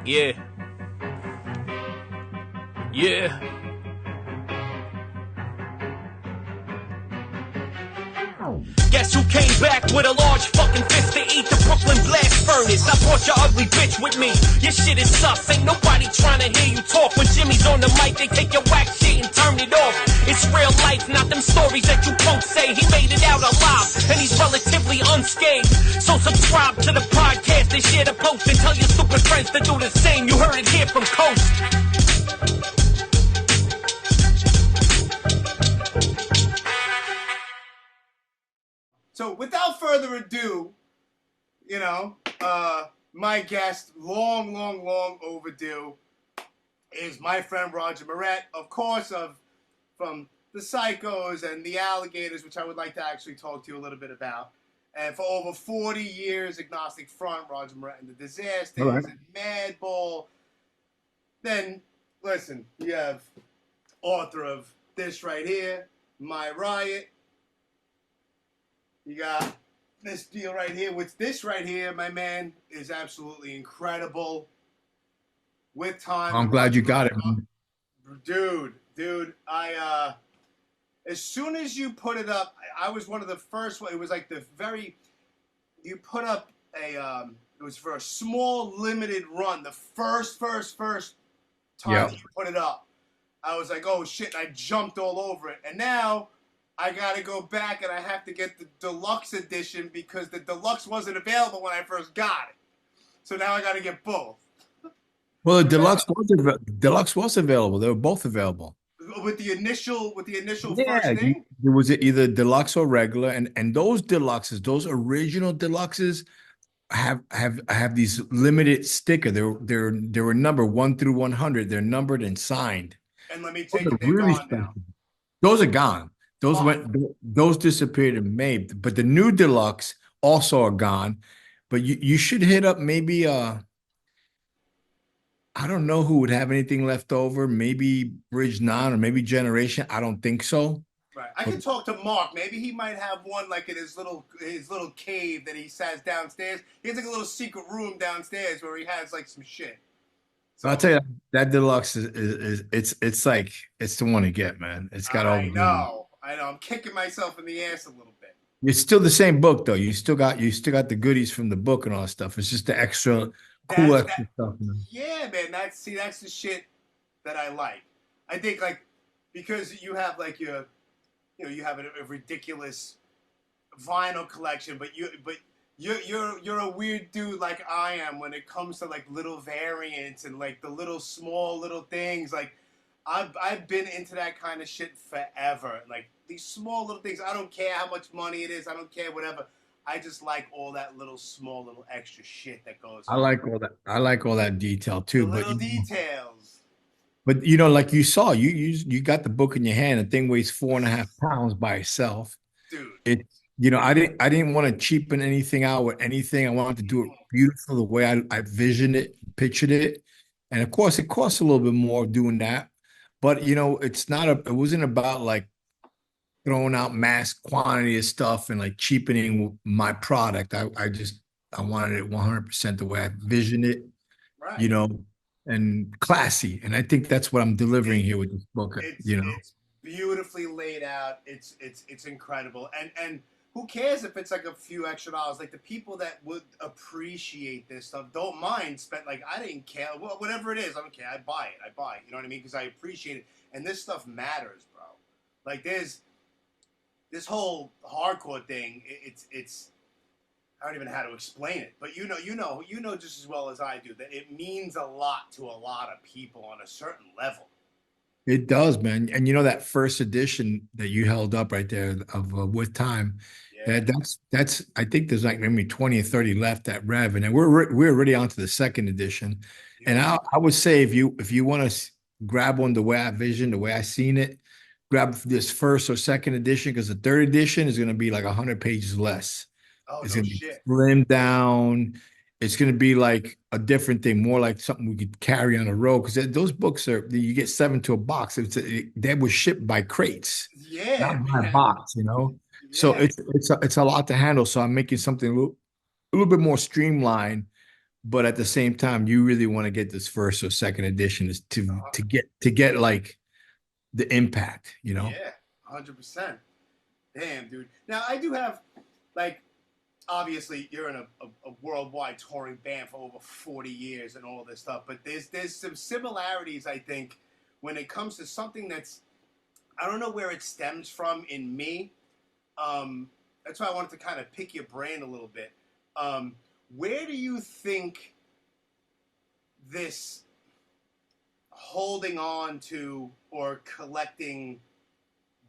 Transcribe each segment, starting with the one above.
Yeah. Yeah. Guess who came back with a large fucking fist to eat the Brooklyn blast furnace? I brought your ugly bitch with me. Your shit is sus. Ain't nobody trying to hear you talk. When Jimmy's on the mic, they take your whack shit and turn it off. It's real life, not them stories that you punks say. He made it out alive, and he's relatively unscathed. So subscribe to the podcast and share the post and tell your stupid friends to do the same. You heard it here from Coast. So without further ado, you know, my guest, long overdue, is my friend Roger Miret, of course, from the Psychos and the Alligators, which I would like to actually talk to you a little bit about. And for over 40 years, Agnostic Front, Roger Miret and the Disasters, right, and Madball. Then, listen, you have author of this right here, My Riot. You got this deal right here. With this right here, my man, is absolutely incredible. With time, I'm glad you got it, man. Dude. As soon as you put it up, I was one of the first. It was like you put up a. It was for a small limited run. The first time you put it up, I was like, oh shit! And I jumped all over it, and now I gotta go back and I have to get the deluxe edition because the deluxe wasn't available when I first got it. So now I gotta get both. Well, the deluxe was available. They were both available. With the initial first thing? There was either deluxe or regular, and those deluxes, those original deluxes have these limited sticker. They were numbered 1 through 100. They're numbered and signed. And let me take it, they're really gone now. Those are gone. Those disappeared in May, but the new deluxe also are gone. But you should hit up maybe I don't know who would have anything left over. Maybe Bridge 9 or maybe Generation. I don't think so. Right. I can talk to Mark. Maybe he might have one like in his little cave that he has downstairs. He has like a little secret room downstairs where he has like some shit. So I'll tell you that deluxe is it's like it's the one to get, man. It's got all. I know. I'm kicking myself in the ass a little bit. It's still the same book though. You still got the goodies from the book and all that stuff. It's just the extra extra stuff. Man. Yeah, man. That's the shit that I like. I think like because you have like you have a ridiculous vinyl collection, but you're a weird dude like I am when it comes to like little variants and like the little small little things. Like I've been into that kind of shit forever. Like these small little things. I don't care how much money it is. I don't care whatever. I just like all that little small little extra shit that goes on. I like all that detail too. The little details. But like you saw, you got the book in your hand. The thing weighs 4.5 pounds by itself. Dude. I didn't want to cheapen anything out with anything. I wanted to do it beautiful the way I visioned it, pictured it. And of course, it costs a little bit more doing that. But it wasn't about like throwing out mass quantity of stuff and like cheapening my product. I wanted it 100% the way I visioned it, right. And classy. And I think that's what I'm delivering here with this book. It's beautifully laid out. It's incredible. And who cares if it's like a few extra dollars? Like the people that would appreciate this stuff don't mind spend like I didn't care. Well, whatever it is, I don't care. I buy it. You know what I mean? Because I appreciate it. And this stuff matters, bro. Like there's this whole hardcore thing. It's I don't even know how to explain it, but you know just as well as I do that it means a lot to a lot of people on a certain level. It does, man. And that first edition that you held up right there of With Time, that's I think there's like maybe 20 or 30 left at Rev, and we're already on to the second edition. Yeah. And I would say if you want to grab one the way I visioned, the way I seen it, grab this first or second edition because the third edition is going to be like 100 pages less. Oh, it's no going to shit. be trimmed down. It's going to be like a different thing, more like something we could carry on the road. Because those books you get 7 to a box. They were shipped by crates, not by box, Yeah. So it's a lot to handle. So I'm making something a little bit more streamlined, but at the same time, you really want to get this first or second edition is to get like the impact, you know? Yeah, 100%. Damn, dude. Now I do have, like, obviously you're in a worldwide touring band for over 40 years and all this stuff, but there's some similarities, I think, when it comes to something that's, I don't know where it stems from in me. That's why I wanted to kind of pick your brain a little bit. Where do you think this holding on to or collecting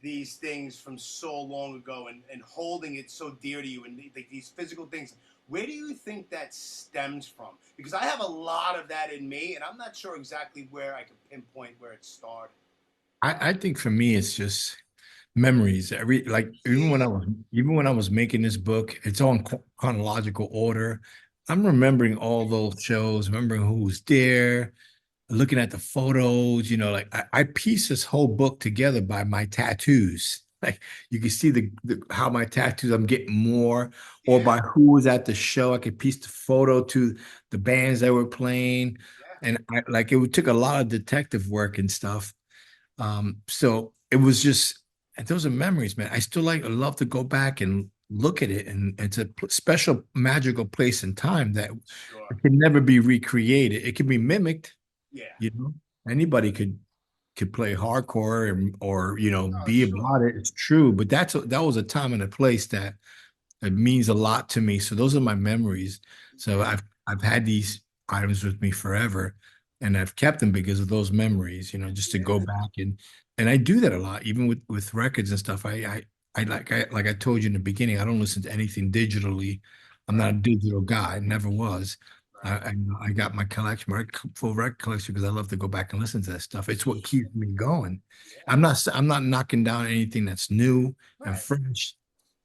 these things from so long ago and holding it so dear to you and these physical things, where do you think that stems from? Because I have a lot of that in me, and I'm not sure exactly where I can pinpoint where it started. I think for me, it's just memories. Every like Yeah, even when I was making this book, it's all in chronological order. I'm remembering all those shows, remembering who was there, looking at the photos, like I pieced this whole book together by my tattoos. Like you can see the how my tattoos, I'm getting more, or yeah, by who was at the show. I could piece the photo to the bands that were playing. yeah, And it took a lot of detective work and stuff. So it was just, and those are memories, man. I love to go back and look at it, and it's a special magical place and time that sure, it can never be recreated. It can be mimicked, yeah, you know. Anybody could play hardcore or oh, be sure, about it. It's true, but that was a time and a place that it means a lot to me. So those are my memories. So yeah, I've had these items with me forever, and I've kept them because of those memories, just to go yeah, back and I do that a lot, even with records and stuff. Like I told you in the beginning, I don't listen to anything digitally. I'm not right, a digital guy. I never was. I, right, I I got my collection, my full record collection, because I love to go back and listen to that stuff. It's what keeps me going. yeah, I'm not knocking down anything that's new and right, fresh,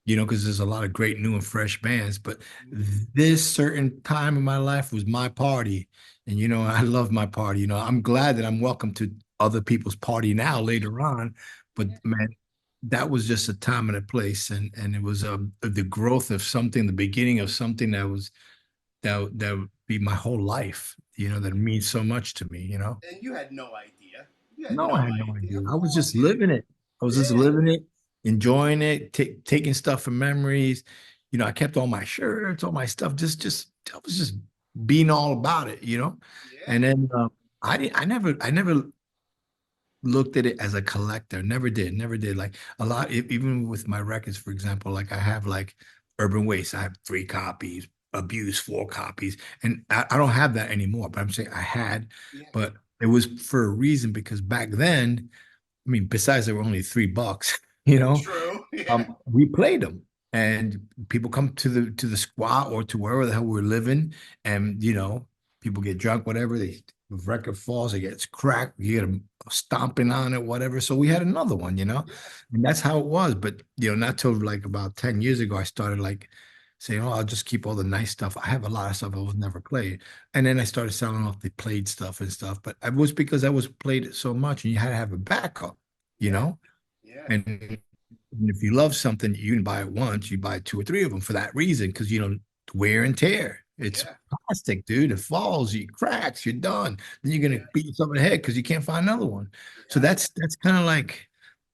because there's a lot of great new and fresh bands. But mhm, this certain time in my life was my party. And, I love my party. I'm glad that I'm welcome to other people's party now later on. But yeah, man, that was just a time and a place. And it was the growth of something, the beginning of something that would be my whole life, that means so much to me. and you had no idea. You had No, I no had no idea. idea. Of I was course just you didn't. living it. I was just Yeah, living it, enjoying it, taking stuff from memories. I kept all my shirts, all my stuff. Just I was just being all about it. yeah, And then I never looked at it as a collector. Never did. Like a lot, even with my records, for example, like I have like Urban Waste. I have 3 copies, Abuse 4 copies, and I don't have that anymore. But I'm saying I had, yeah, but it was for a reason because back then, I mean, besides there were only $3, true, yeah, we played them, and people come to the squat or to wherever the hell we're living, and people get drunk, whatever. The record falls, it gets cracked, you get them stomping on it, whatever. So we had another one, yeah, and that's how it was. But not till like about 10 years ago, I started like saying, "Oh, I'll just keep all the nice stuff." I have a lot of stuff I was never played, and then I started selling off the played stuff and stuff. But it was because I was played it so much, and you had to have a backup, you yeah, know. yeah, And if you love something, you can buy it once, you buy 2 or 3 of them for that reason, because wear and tear. It's yeah, plastic, dude. It falls, it cracks, you're done. Then you're yeah, gonna beat yourself in the head because you can't find another one. So yeah, that's kind of like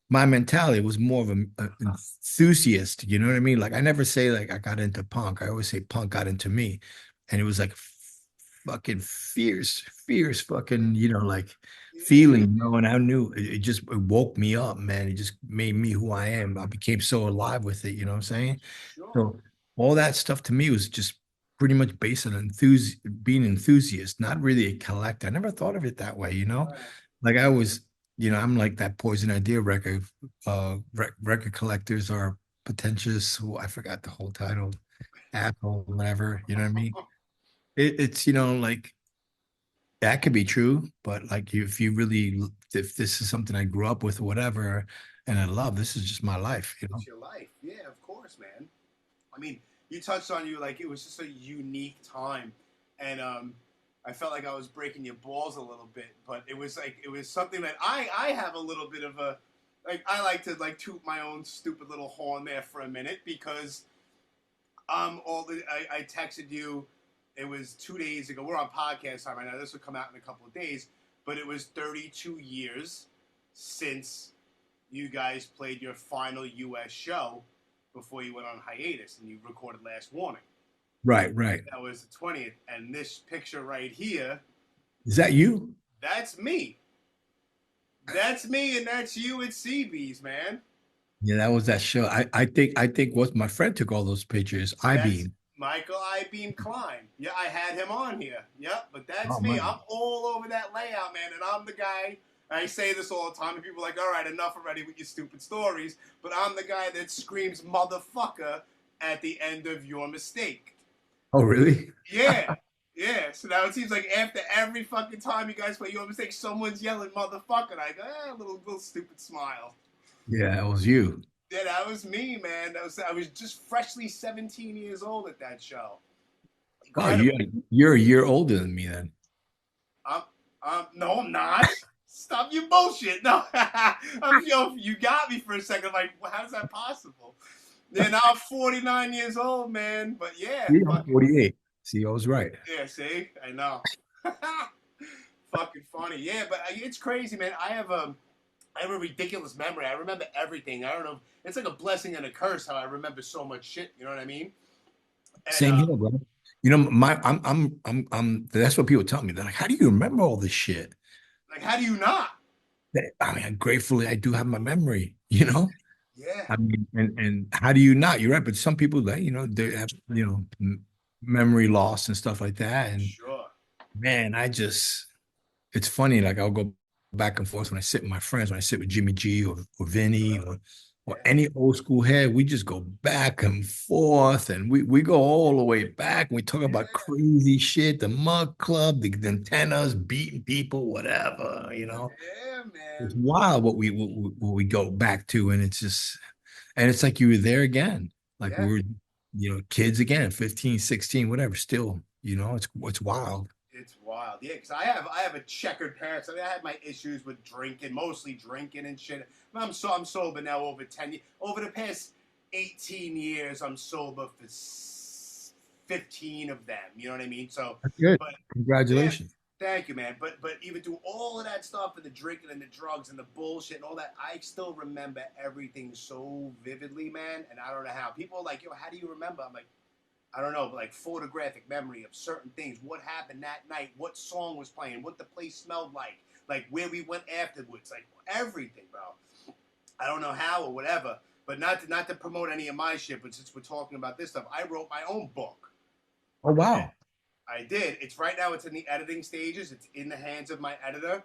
my mentality. Was more of an enthusiast, you know what I mean? Like I never say like I got into punk. I always say punk got into me. And it was like fucking fierce fucking, like yeah, feeling, and I knew it woke me up, man. It just made me who I am. I became so alive with it, you know what I'm saying? sure, So all that stuff to me was just pretty much based on being enthusiast, not really a collector. I never thought of it that way. right, Like I was, I'm like that Poison Idea record. Record collectors are pretentious. I forgot the whole title. Asshole, whatever. You know what I mean? It's like that could be true, but like if you really, if this is something I grew up with or whatever, and I love, this is just my life. it's your life. Yeah, of course, man. I mean, you touched on you like it was just a unique time, and I felt like I was breaking your balls a little bit, but it was something that I have a little bit of a like I like to like toot my own stupid little horn there for a minute because all the I texted you it was 2 days ago. We're on podcast time right now. This will come out in a couple of days, but it was 32 years since you guys played your final U.S. show before you went on hiatus, and you recorded Last Warning. Right, right. That was the 20th, and this picture right here. Is that you? That's me. That's me, and that's you at CB's, man. Yeah, that was that show. I think what my friend took all those pictures. I-beam. Michael I-beam Klein. Yeah, I had him on here. Yep, but that's Oh, me. man. I'm all over that layout, man, and I'm the guy. I say this all the time, and people are like, all right, enough already with your stupid stories, but I'm the guy that screams motherfucker at the end of Your Mistake. Oh, really? Yeah. Yeah, so now it seems like after every fucking time you guys play Your Mistake, someone's yelling motherfucker, and I go, little stupid smile. Yeah, that was you. Yeah, that was me, man. I was just freshly 17 years old at that show. Oh, you're a year older than me then. No, I'm not. Stop your bullshit. No, you got me for a second. Like, how's that possible? Yeah, now I'm 49 years old, man. But yeah. I'm 48. See, I was right. Yeah, see? I know. Fucking funny. Yeah, but it's crazy, man. I have a ridiculous memory. I remember everything. I don't know. It's like a blessing and a curse how I remember so much shit. You know what I mean? And, Same here, bro. You know, I'm. That's what people tell me. They're like, "How do you remember all this shit?" Like, how do you not? I mean, gratefully, I do have my memory. You know. Yeah. I mean, and how do you not? You're right, but some people, that they have memory loss and stuff like that. And sure. Man, it's funny. Like I'll go back and forth when I sit with my friends, when I sit with Jimmy G or Vinny or any old school head, we just go back and forth, and we go all the way back, and we talk about crazy shit, the Mug Club, the antennas, beating people, whatever, Yeah, man. It's wild what we go back to, and it's like you were there again, like we were, kids again, 15, 16, whatever, still, it's wild. It's wild, yeah. Because I have a checkered past. I mean, I had my issues with drinking, mostly drinking and shit. I'm sober now over 10 years. Over the past 18 years, I'm sober for 15 of them. You know what I mean? So that's good. Congratulations. Yeah, thank you, man. But even through all of that stuff and the drinking and the drugs and the bullshit and all that, I still remember everything so vividly, man. And I don't know how. People are like, yo, how do you remember? I'm like, I don't know, but like photographic memory of certain things, what happened that night, what song was playing, what the place smelled like where we went afterwards, like everything, bro. I don't know how or whatever, but not to promote any of my shit, but since we're talking about this stuff, I wrote my own book. Oh, wow. I did. It's right now, it's in the editing stages. It's in the hands of my editor.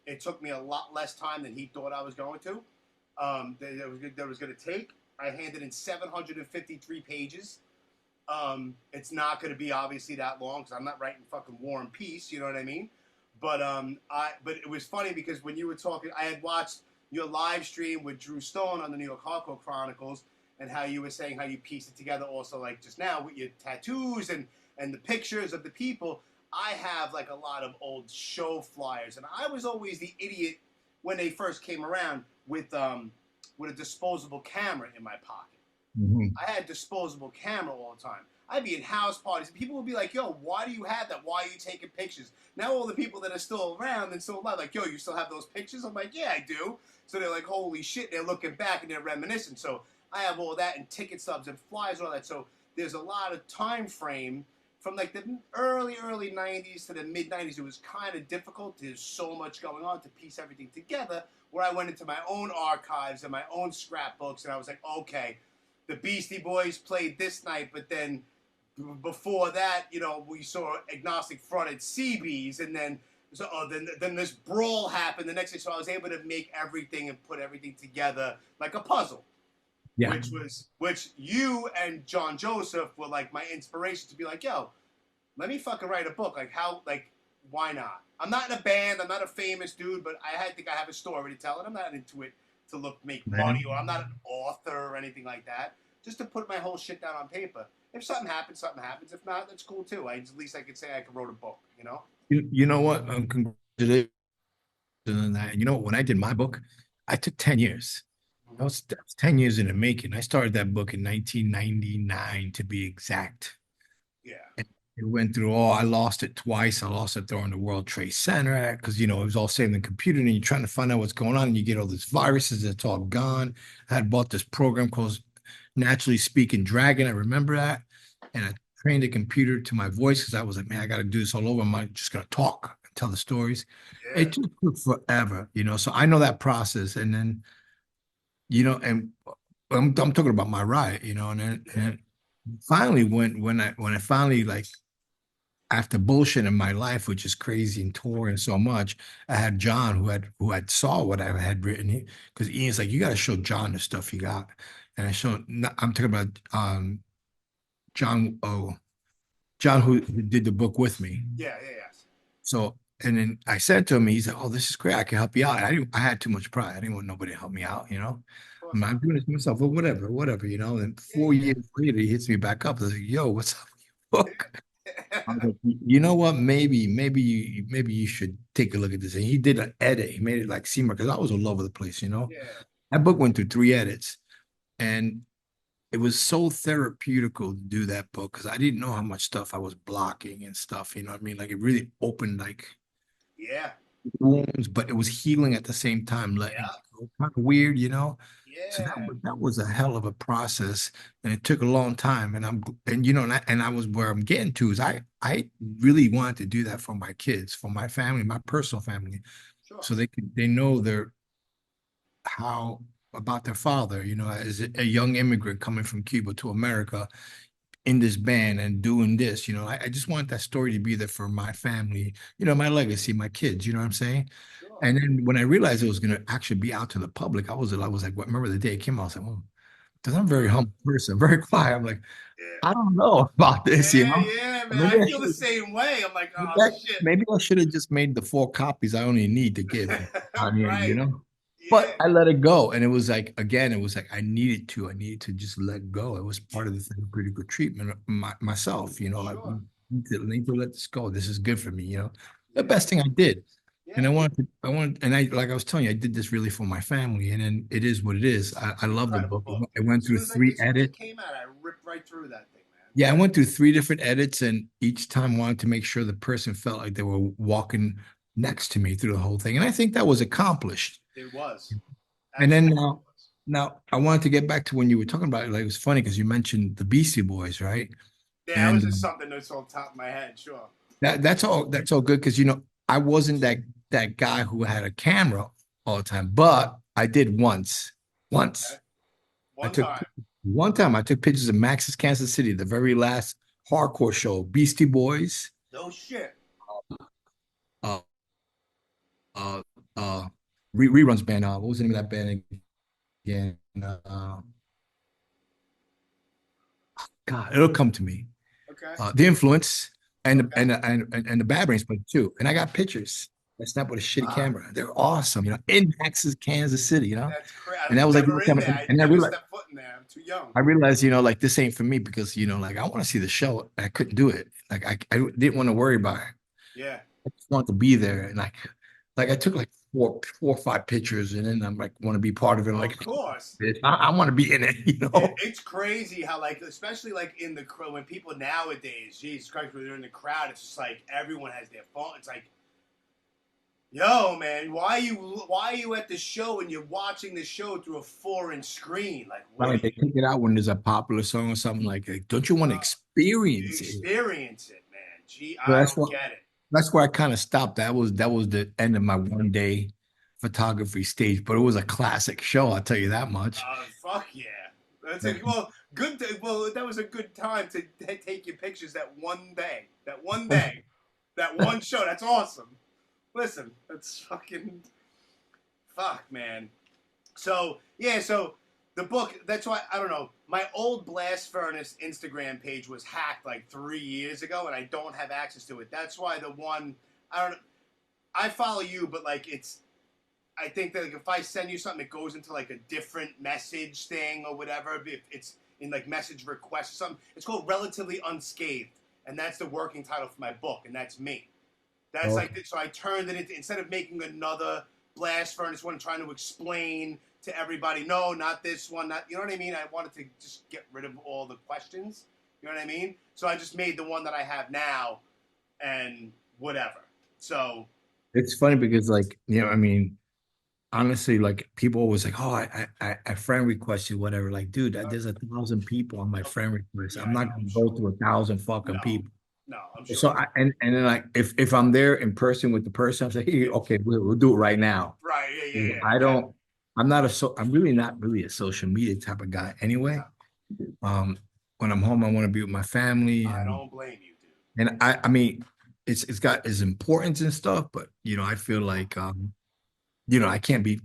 It took me a lot less time than he thought I was going to. That was going to take. I handed in 753 pages. It's not going to be obviously that long because I'm not writing fucking War and Peace, you know what I mean? But but it was funny because when you were talking, I had watched your live stream with Drew Stone on the New York Hardcore Chronicles, and how you were saying how you pieced it together also like just now with your tattoos and the pictures of the people. I have like a lot of old show flyers, and I was always the idiot when they first came around with a disposable camera in my pocket. Mm-hmm. I had disposable camera all the time. I'd be in house parties, and people would be like, yo, why do you have that? Why are you taking pictures? Now all the people that are still around and still alive, like, yo, you still have those pictures? I'm like, yeah, I do. So they're like, holy shit, they're looking back and they're reminiscing. So I have all that and ticket stubs and flyers and all that. So there's a lot of time frame from like the early 90s to the mid 90s. It was kind of difficult. There's so much going on to piece everything together, where I went into my own archives and my own scrapbooks, and I was like, okay, the Beastie Boys played this night, but then before that, we saw Agnostic Front at CB's, and then then this brawl happened the next day. So I was able to make everything and put everything together like a puzzle. Yeah. Which you and John Joseph were like my inspiration to be like, yo, let me fucking write a book. Like why not? I'm not in a band. I'm not a famous dude, but I think I have a story to tell, and I'm not into it to make money, or I'm not an author or anything like that. Just to put my whole shit down on paper. If something happens, something happens. If not, that's cool too. At least I could say I wrote a book, You know what? Congratulations on that. And when I did my book, I took 10 years. That was 10 years in the making. I started that book in 1999 to be exact. Yeah. It went through all. I lost it twice. I lost it during the World Trade Center because it was all saved in the computer, and you're trying to find out what's going on, and you get all these viruses. It's all gone. I had bought this program called Naturally Speaking Dragon. I remember that, and I trained the computer to my voice because I was like, man, I got to do this all over. I'm just gonna talk and tell the stories. Yeah. It took forever. So I know that process, and then and I'm talking about my Riot, and finally when I finally like after bullshit in my life, which is crazy and touring so much, I had John who had saw what I had written because Ian's like, you got to show John the stuff you got, and I showed. I'm talking about John. Oh, John who did the book with me. Yeah, yeah, yes. So and then I said to him, he's like, oh, this is great. I can help you out. I had too much pride. I didn't want nobody to help me out. I'm doing this myself, but whatever. And 4 years later, he hits me back up. I was like, yo, what's up with your book? I was like, you know what? Maybe you should take a look at this. And he did an edit. He made it like seem because I was all over the place. Yeah. That book went through 3 edits, and it was so therapeutical to do that book because I didn't know how much stuff I was blocking and stuff. You know what I mean? Like it really opened like Yeah. wounds, but it was healing at the same time. Letting Yeah. go. Kind of weird. So Yeah. that was a hell of a process, and it took a long time. And I was where I'm getting to is I really wanted to do that for my kids, for my family, my personal family, Sure. so they know how about their father. As a young immigrant coming from Cuba to America in this band and doing this. I just want that story to be there for my family. My legacy, my kids. You know what I'm saying? Sure. And then when I realized it was going to actually be out to the public, I was like, remember the day it came out? I was like, well, because I'm a very humble person, very quiet. I'm like, Yeah. I don't know about this, Yeah, yeah, man. Maybe I I feel the should, same way. I'm like, oh shit. maybe I should have just made the 4 copies I only need to give. On the end, Right. Yeah. But I let it go. And it was like, again, it was like I needed to just let go. It was part of the therapeutic treatment of myself, like Sure. need to let this go. This is good for me, the Yeah. best thing I did. And Yeah. and like I was telling you, I did this really for my family, and then it is what it is. I love the Incredible book. book. It went through As soon as it 3 edits. came out, I ripped right through that thing, man. Yeah, I went through 3 different edits, and each time wanted to make sure the person felt like they were walking next to me through the whole thing. And I think that was accomplished. It was. And then Absolutely was. now I wanted to get back to when you were talking about it. Like it was funny because you mentioned the Beastie Boys, right? Yeah, that was And just something that's on top of my head, sure. that's all good because I wasn't that guy who had a camera all the time, but I did once. Once Okay. I One took time. one time I took pictures of Max's Kansas City, the very last hardcore show, Beastie Boys, No shit. uh uh uh reruns band. What was the name of that band again? God, it'll come to me. Okay. The Influence and the, Okay. and the Bad Brains played too. And I got pictures. I snapped with a shitty Wow. camera. They're awesome, in Texas, Kansas City, That's crazy. I And that was was like, never in there. I and never stepped foot in there. I'm too young. I realized, like this ain't for me because, like I want to see the show. I couldn't do it. Like I didn't want to worry about it. Yeah. I just want to be there. And like I took like four or five pictures, and then I'm like, want to be part of it. I'm like, Of course. I want to be in it, It's crazy how especially in the crowd, when people nowadays, Jesus Christ, when they're in the crowd, it's just like everyone has their phone. It's like, yo, man, why are you at the show and you're watching the show through a foreign screen? Like, what? Right, they take it out when there's a popular song or something like, don't you want to experience it? Experience it, man. Gee, So I don't get it. That's where I kind of stopped. That was the end of my 1 day photography stage, but it was a classic show. I'll tell you that much. Fuck yeah. Well, that was a good time to take your pictures that one day. That one show. That's awesome. Listen, that's fucking fuck, man. So the book, that's why, I don't know, my old Blast Furnace Instagram page was hacked like 3 years ago, and I don't have access to it. That's why the one, I follow you, but I think that if I send you something, it goes into a different message thing or whatever. If it's in message requests or something, it's called Relatively Unscathed, and that's the working title for my book, and that's me. That's so I turned it into, instead of making another Blast Furnace one trying to explain to everybody, no, not this one, not, you know what I mean? I wanted to just get rid of all the questions You know what I mean? So I just made the one that I have now, and whatever. So It's funny because, like, I mean, honestly, like people always like, oh, I friend request you, whatever. Like, dude, there's 1,000 people on my friend request. yeah, I'm I not know, gonna I'm go sure. through 1,000 No, fucking people. no, I'm sure. So and then like if I'm there in person with the person, I'm saying, hey, okay, we'll do it right now. Right, yeah. I Okay. don't. I'm really not really a social media type of guy anyway. When I'm home, I want to be with my family, I don't blame you, dude. and I mean, it's got its importance and stuff, but I feel like I can't be.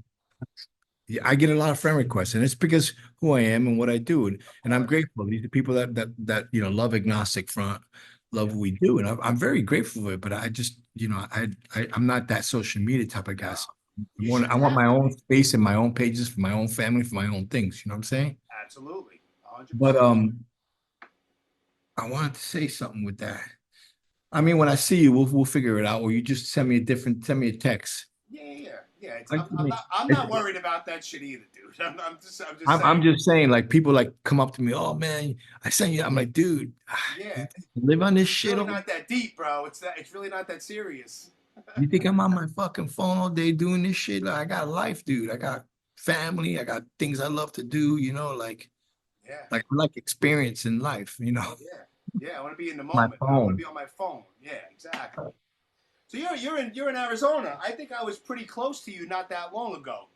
Yeah, I get a lot of friend requests, and it's because who I am and what I do, Of and I'm course. grateful. These are people that love Agnostic Front, love what we do, and I'm very grateful for it. But I just I'm not that social media type of guy. No, So you shouldn't I want have my to own be. space and my own pages for my own family, for my own things. You know what I'm saying? Absolutely, 100%. But I wanted to say something with that. I mean, when I see you, we'll figure it out, or you just send me a text. Yeah. I I'm not mean, worried about that shit either, dude. I'm just I'm saying. just saying, like people like come up to me, oh man, I sent you. I'm like, dude, Yeah, you live on this it's shit really over. not that deep, bro. It's really not that serious. You think I'm on my fucking phone all day doing this shit? Like, I got life, dude. I got family. I got things I love to do. Yeah, Like I like experience in life. yeah. I want to be in the My moment. I want to phone. be on my phone. Yeah, exactly. So you're in Arizona. I think I was pretty close to you not that long ago.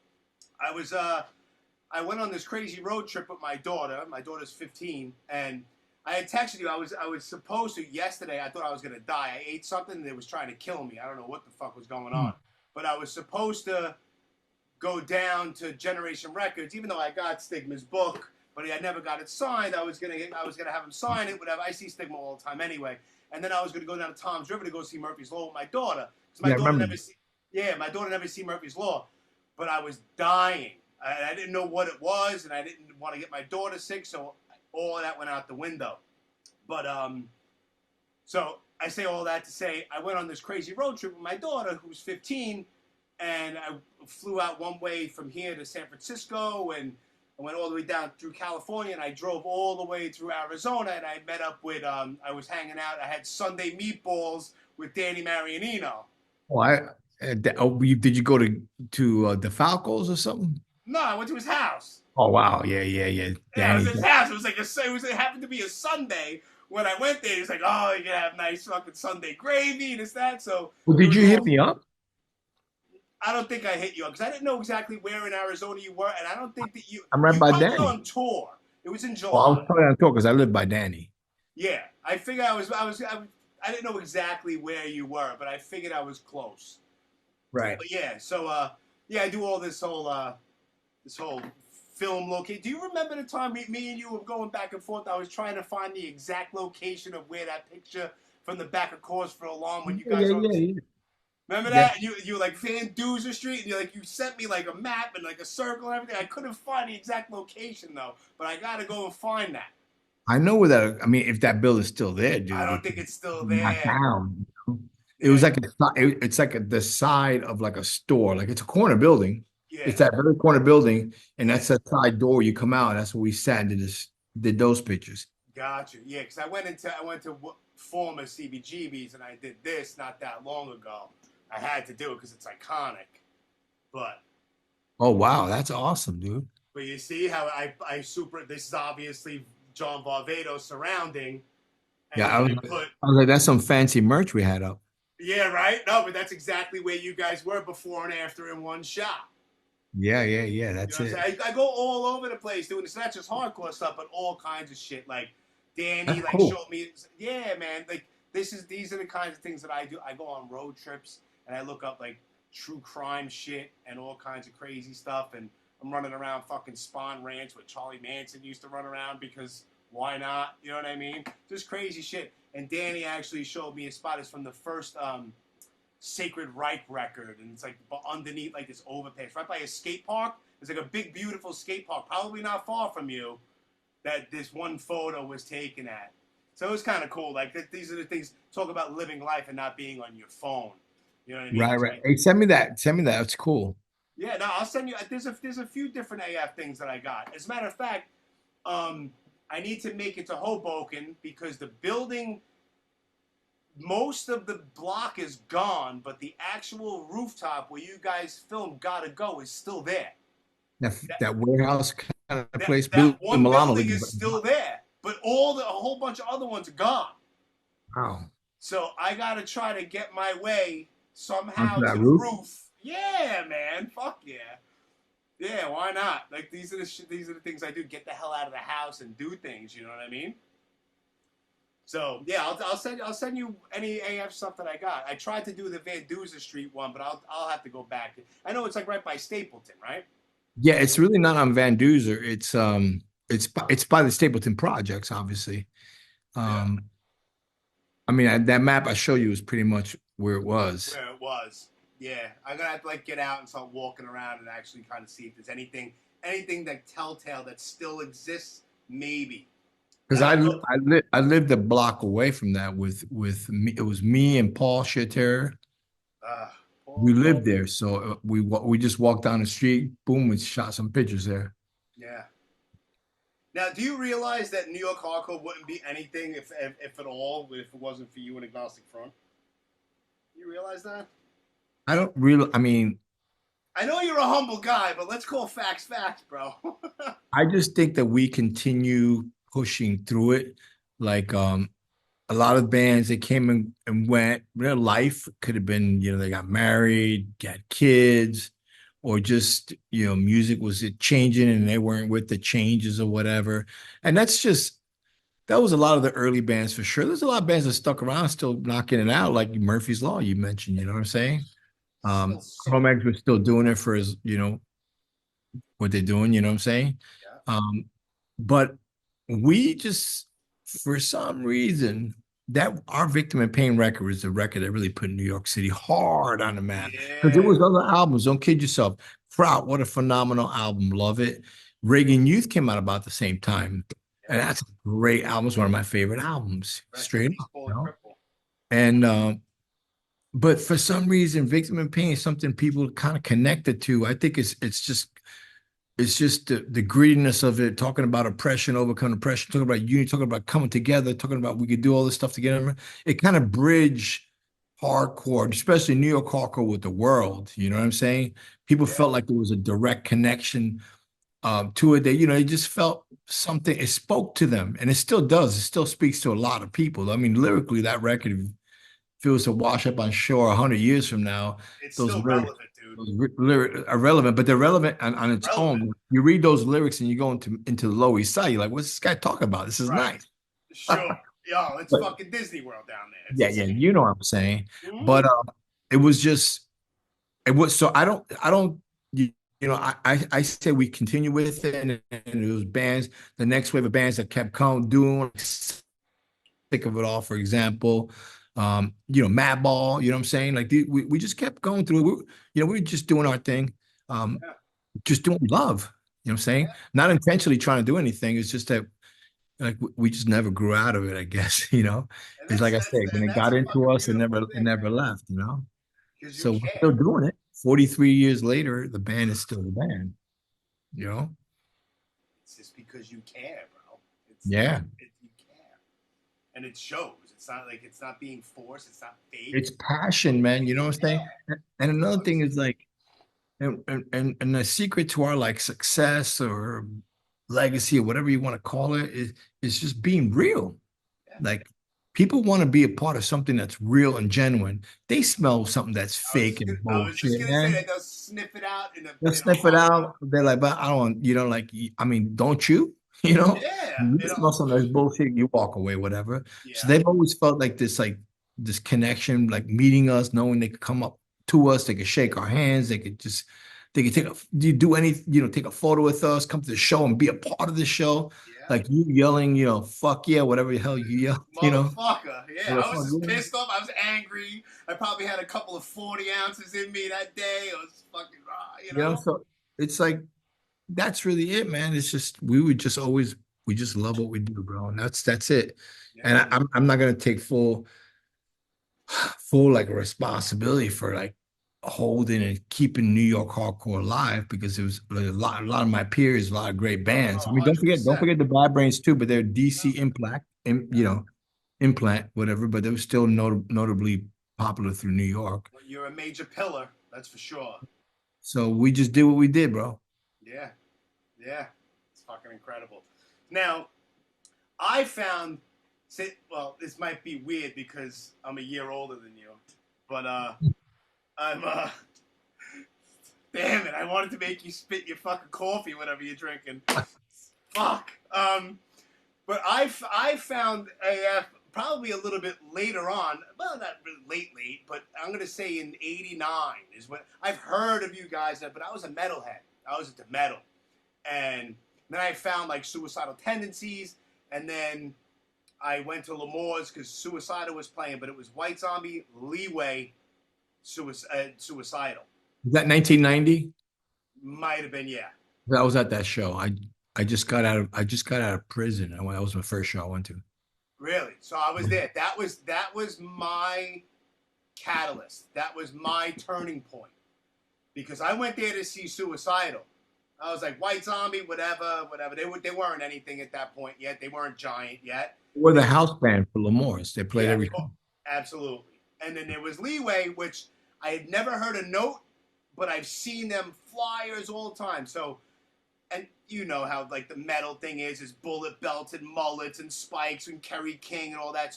I was I went on this crazy road trip with my daughter. My daughter's 15, and I had texted you. I was supposed to yesterday. I thought I was gonna die. I ate something that was trying to kill me. I don't know what the fuck was going on, but I was supposed to go down to Generation Records, even though I got Stigma's book, but I never got it signed. I was gonna have him sign it. Whatever. I see Stigma all the time anyway. And then I was gonna go down to Tom's River to go see Murphy's Law with my daughter because Yeah, I remember. my daughter never see Murphy's Law, but I was dying. I didn't know what it was, and I didn't want to get my daughter sick, so all of that went out the window. But so I say all that to say I went on this crazy road trip with my daughter, who's 15, and I flew out one way from here to San Francisco, and I went all the way down through California, and I drove all the way through Arizona, and I met up with I was hanging out. I had Sunday meatballs with Danny Marianino. Oh, did you go to the Falcos or something? No, I went to his house. Oh wow, yeah. Yeah, it was Danny. his house. It was like it happened to be a Sunday. When I went there, he was like, "Oh, you can have nice fucking Sunday gravy and this that." So Well, it did was you hit all. me up? I don't think I hit you up because I didn't know exactly where in Arizona you were, and I don't think that I'm right you by might be Danny. on tour. It was in Well, I July. was probably on tour because I live by Danny. Yeah, I figured I didn't know exactly where you were, but I figured I was close. Right. But yeah, so yeah, I do all this whole film location. Do you remember the time me and you were going back and forth? I was trying to find the exact location of where that picture from the back of Cause for Alarm when you guys were on this. Yeah. Remember Yeah. that? And you were like Van Duzer Street, and you sent me like a map and like a circle and everything. I couldn't find the exact location though, but I gotta go and find that. I know where that. I mean, if that building's still there, I dude, don't it's think it's still not there. down. It Yeah, was like it's like the side of like a store. Like it's a corner building. yeah, It's that very corner building, and yeah. that's that side door. You come out. That's where we sat and did those pictures. Gotcha. Yeah, because I went to former CBGBs and I did this not that long ago. I had to do it because it's iconic. But Oh wow, that's awesome, dude. you see how I super. This is obviously John Varvatos surrounding, Yeah, and then I put. I was like, that's some fancy merch we had up. Yeah, right. No, but that's exactly where you guys were before and after in one shot. Yeah. You That's know what it. I'm saying? I go all over the place doing this, not just hardcore stuff, but all kinds of shit. Like That's Danny, like cool. showed me, yeah, man. Like these are the kinds of things that I do. I go on road trips and I look up like true crime shit and all kinds of crazy stuff. And I'm running around fucking Spawn Ranch where Charlie Manson used to run around because why not? You know what I mean? Just crazy shit. And Danny actually showed me a spot. It's from the first Sacred Reich record, and it's like underneath like this overpass, right by a skate park. There's like a big, beautiful skate park, probably not far from you, that this one photo was taken at. So it was kind of cool. Like these are the things. Talk about living life and not being on your phone. You know what I mean? Right. Hey, send me that. Send me that. That's cool. Yeah, no, I'll send you. There's a few different AF things that I got. As a matter of fact, I need to make it to Hoboken because the building, most of the block is gone, but the actual rooftop where you guys film Gotta Go is still there. That warehouse kind of place. That Billy one Milano building lived is in. still there, but a whole bunch of other ones are gone. Wow. So I gotta try to get my way somehow Onto to that the roof? roof. Yeah, man. Fuck yeah. Yeah, why not? Like these are the things I do. Get the hell out of the house and do things. You know what I mean? So yeah, I'll send you any AF stuff that I got. I tried to do the Van Duzer Street one, but I'll have to go back. I know it's like right by Stapleton, right? Yeah, it's really not on Van Duzer. It's by the Stapleton Projects, obviously. Yeah. I mean, that map I show you is pretty much where it was. Where it was. Yeah, I'm gonna have to like get out and start walking around and actually kind of see if there's anything that telltale that still exists. Maybe. Because And I'll look. I lived a block away from that with me. It was me and Paul Chater. Uh, We Paul. lived there, so we just walked down the street. Boom, we shot some pictures there. Yeah. Now, do you realize that New York hardcore wouldn't be anything if at all if it wasn't for you and Agnostic Front? You realize that? I don't really. I mean, I know you're a humble guy, but let's call facts facts, bro. I just think that we continue pushing through it. Like a lot of bands that came and went, their life could have been, they got married, got kids, or just, music was changing and they weren't with the changes or whatever. And that was a lot of the early bands for sure. There's a lot of bands that stuck around still knocking it out, like Murphy's Law you mentioned, you know what I'm saying? Still so Chromax was still doing it for his, what they're doing, you know what I'm saying? yeah. But we just, for some reason, that our Victim in Pain record was the record that really put New York City hard on the map. Because there Yeah. was other albums, don't kid yourself. Proud, what a phenomenal album. Love it. Reagan Youth came out about the same time. And Yeah. that's a great album. It's one of my favorite albums. Rest in Straight peace, up, Paul and Cripple. And but for some reason, Victim in Pain is something people kind of connected to. I think it's just the greediness of it, talking about oppression, overcoming oppression, talking about unity, talking about coming together, talking about we could do all this stuff together. It kind of bridged hardcore, especially New York hardcore, with the world. You know what I'm saying? People Yeah. felt like there was a direct connection to it. That it just felt something. It spoke to them, and it still does. It still speaks to a lot of people. I mean, lyrically, that record, if it was to wash up on shore 100 years from now, It's those still lyrics relevant, dude. are relevant, but they're relevant on its Relevant. own. You read those lyrics and you go into the Lower East Side, you're like, what's this guy talking about? This is Right. nice. Sure. Yo, it's But fucking Disney World down there. It's yeah, yeah, insane. you know what I'm saying. Mhm. But it was just it was so I don't I say we continue with it, and it was bands, the next wave of bands that kept doing, like, Think of It All, for example. Madball, you know what I'm saying? Like we just kept going through it. We were just doing our thing. Um, Yeah. just doing what we love. You know what I'm saying? Yeah. Not intentionally trying to do anything. It's just that like we just never grew out of it, I guess, And It's like I said, when it that's got a into fucking us, it beautiful never thing, man. left. Because you So we're still care. doing it. 43 years later, the band is still the band, you know? It's just because you care, bro. Yeah. You care, and it shows. It's not like it's not being forced. It's not fake. It's passion, man. You know what I'm saying? And another thing It's is like, and the secret to our like success or legacy or whatever you want to call it is just being real. yeah. Like people want to be a part of something that's real and genuine. They smell something that's fake and I was just bullshit, gonna say man. that they'll sniff it out in They'll a sniff it heartbeat. out. They're like, but I don't, like, I mean, don't you? You know, Yeah, you smell something that's bullshit, you walk away, whatever. So yeah. they've always felt like this connection, like meeting us, knowing they could come up to us, they could shake our hands, they could do any, take a photo with us, come to the show and be a part of the show. Yeah. Like you yelling, fuck yeah, whatever the hell you yell, Motherfucker. Yeah, I was just Motherfucker. pissed off. I was angry. I probably had a couple of 40 ounces in me that day. I was fucking raw. So it's like, that's really it, man. It's just we just love what we do, bro, and that's it. Yeah. And I'm not gonna take full like responsibility for like holding and keeping New York hardcore alive because it was a lot of my peers, a lot of great bands. Oh, I mean, don't 100%. forget the Bad Brains too, but they're DC Yeah. Implant, Implant, whatever. But they were still notably popular through New York. Well, you're a major pillar, that's for sure. So we just did what we did, bro. Yeah, yeah, it's fucking incredible. Now, I found, well, this might be weird because I'm a year older than you, but I'm damn it, I wanted to make you spit your fucking coffee, whatever you're drinking. Fuck. But I found AF probably a little bit later on. Well, not really late, but I'm gonna say in '89 is when I've heard of you guys. But I was a metalhead. I was into metal, and then I found like Suicidal Tendencies, and then I went to L'Amour's because Suicidal was playing, but it was White Zombie, Leeway, Suicidal. Is that 1990? Might have been, yeah. I was at that show. I just got out of prison. That was my first show I went to. Really? So I was there. That was my catalyst. That was my turning point. Because I went there to see Suicidal. I was like, White Zombie, whatever. They weren't anything at that point yet. They weren't giant yet. We're the house band for L'Amour's. They played every oh, absolutely. And then there was Leeway, which I had never heard a note, but I've seen them flyers all the time. So, and you know how like the metal thing is bullet belts and mullets and spikes and Kerry King and all that.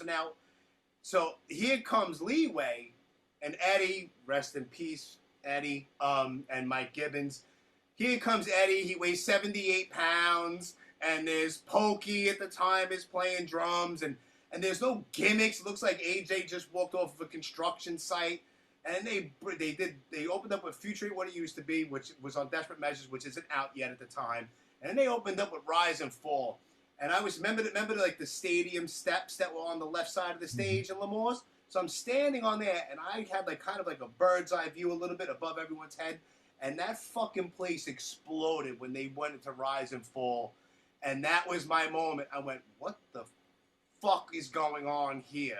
So here comes Leeway and Eddie, rest in peace, Eddie, and Mike Gibbons. Here comes Eddie. He weighs 78 pounds, and there's Pokey at the time is playing drums, and there's no gimmicks. It looks like AJ just walked off of a construction site. And they opened up with Future What It Used to Be, which was on Desperate Measures, which isn't out yet at the time. And then they opened up with Rise and Fall. And I was remember like the stadium steps that were on the left side of the stage in L'Amour's. So I'm standing on there, and I had like kind of like a bird's eye view a little bit above everyone's head. And that fucking place exploded when they went into Rise and Fall. And that was my moment. I went, what the fuck is going on here?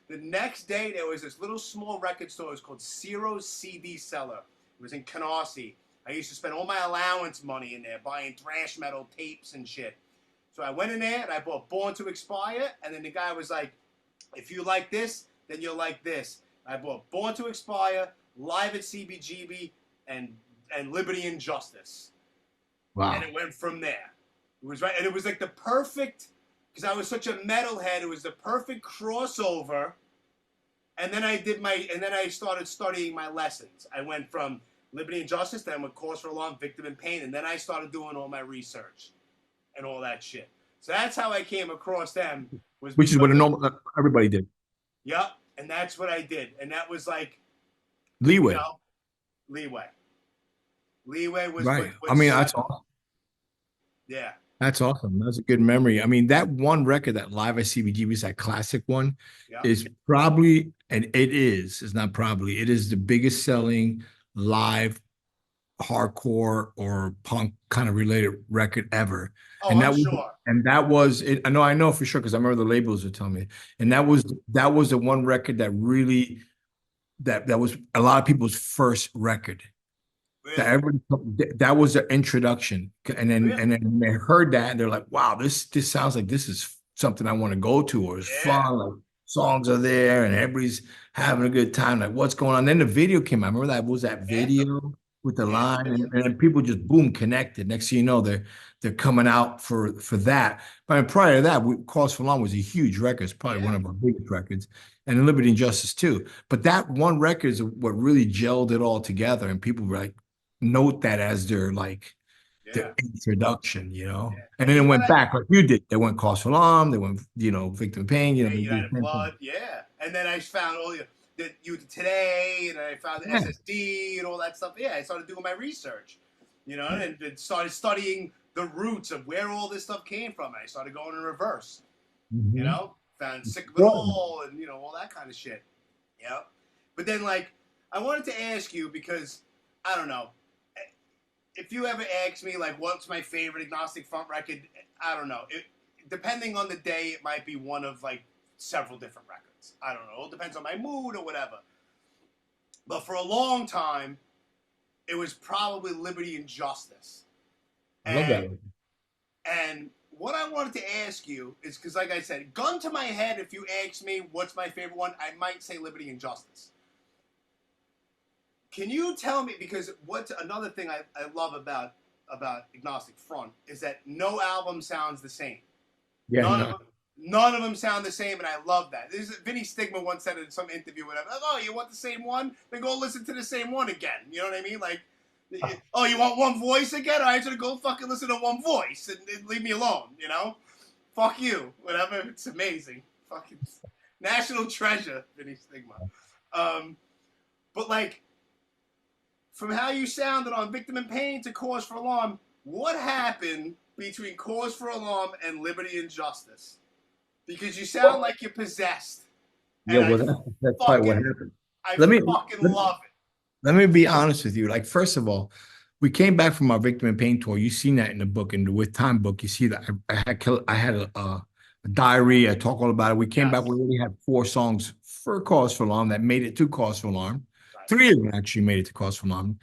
The next day, there was this little small record store. It was called Ciro's CD Cellar. It was in Canarsie. I used to spend all my allowance money in there buying thrash metal tapes and shit. So I went in there and I bought Born to Expire. And then the guy was like, if you like this, then you'll like this. I bought Born to Expire, Live at CBGB, and Liberty and Justice. Wow. And it went from there. It was right. And it was like the perfect... Because I was such a metalhead, it was the perfect crossover. And then I started studying my lessons. I went from Liberty and Justice, then with Cause for Alarm, Victim in Pain, and then I started doing all my research and all that shit. So that's how I came across them. Which is what everybody did. Yep, and that's what I did. And that was like... Leeway. Leeway. Leeway was... Right. That's awesome. Yeah. That's awesome. That's a good memory. I mean, that one record, that Live at CBGB, is that classic one, is probably, and it's not probably, it is the biggest selling live hardcore or punk kind of related record ever. Oh, and I'm sure. And that was it. I know for sure because I remember the labels were telling me. And that was the one record that really that was a lot of people's first record. Really? That was their introduction, and then when they heard that, and they're like, "Wow, this sounds like this is something I want to go to, or it's fun. Like songs are there, and everybody's having a good time. Like, what's going on?" Then the video came out. Remember that was that video with the line, and people just boom connected. Next thing you know, they're coming out for that. But prior to that, Cause for Alarm was a huge record. It's probably one of our biggest records, and Liberty and Justice too. But that one record is what really gelled it all together, and people were like, note that as their their introduction, and then it went back like you did. They went Cause for Alarm, they went Victim of Pain, United Blood, and then I found all the Youth Today, and I found the SSD and all that stuff. I started doing my research, and started studying the roots of where all this stuff came from. I started going in reverse, found Sick of It All, and all that kind of shit. But then I wanted to ask you because I don't know. If you ever ask me, what's my favorite Agnostic Front record, I don't know. Depending on the day, it might be one of, several different records. I don't know. It depends on my mood or whatever. But for a long time, it was probably Liberty and Justice. I love that. And what I wanted to ask you is, because like I said, gun to my head, if you ask me what's my favorite one, I might say Liberty and Justice. Can you tell me, because what's another thing I love about Agnostic Front is that no album sounds the same. Yeah, None of them sound the same, and I love that. Vinny Stigma once said in some interview, whatever, like, oh, you want the same one? Then go listen to the same one again. You know what I mean? Like, oh, you want one voice again? All right, so go fucking listen to one voice and leave me alone, you know? Fuck you. Whatever. It's amazing. Fucking national treasure, Vinny Stigma. But, like, from how you sounded on Victim in Pain to Cause for Alarm, what happened between Cause for Alarm and Liberty and Justice? Because you sound like you're possessed. Yeah, well, that's probably what happened. I fucking love it. Let me be honest with you. Like, first of all, we came back from our Victim in Pain tour. You've seen that in the book, in the With Time book. You see that I had a diary. I talk all about it. We came back. We already had 4 songs for Cause for Alarm that made it to Cause for Alarm. Right. 3 of them actually made it to Cause for Alarm.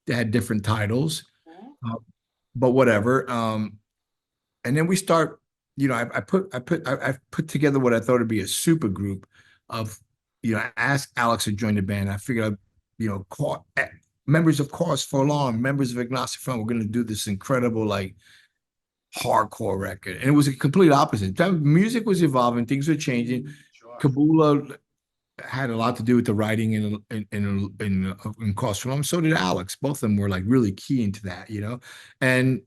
They had different titles, but whatever. And then we start. You know, I put together what I thought would be a super group of, you know, I asked Alex to join the band. I figured, you know, members of Cause for Alarm, members of Agnostic Front, we're going to do this incredible, like, hardcore record. And it was a complete opposite. Music was evolving, things were changing. Sure. Kabula had a lot to do with the writing in Cause for Alarm. So did Alex. Both of them were like really key into that, you know, and.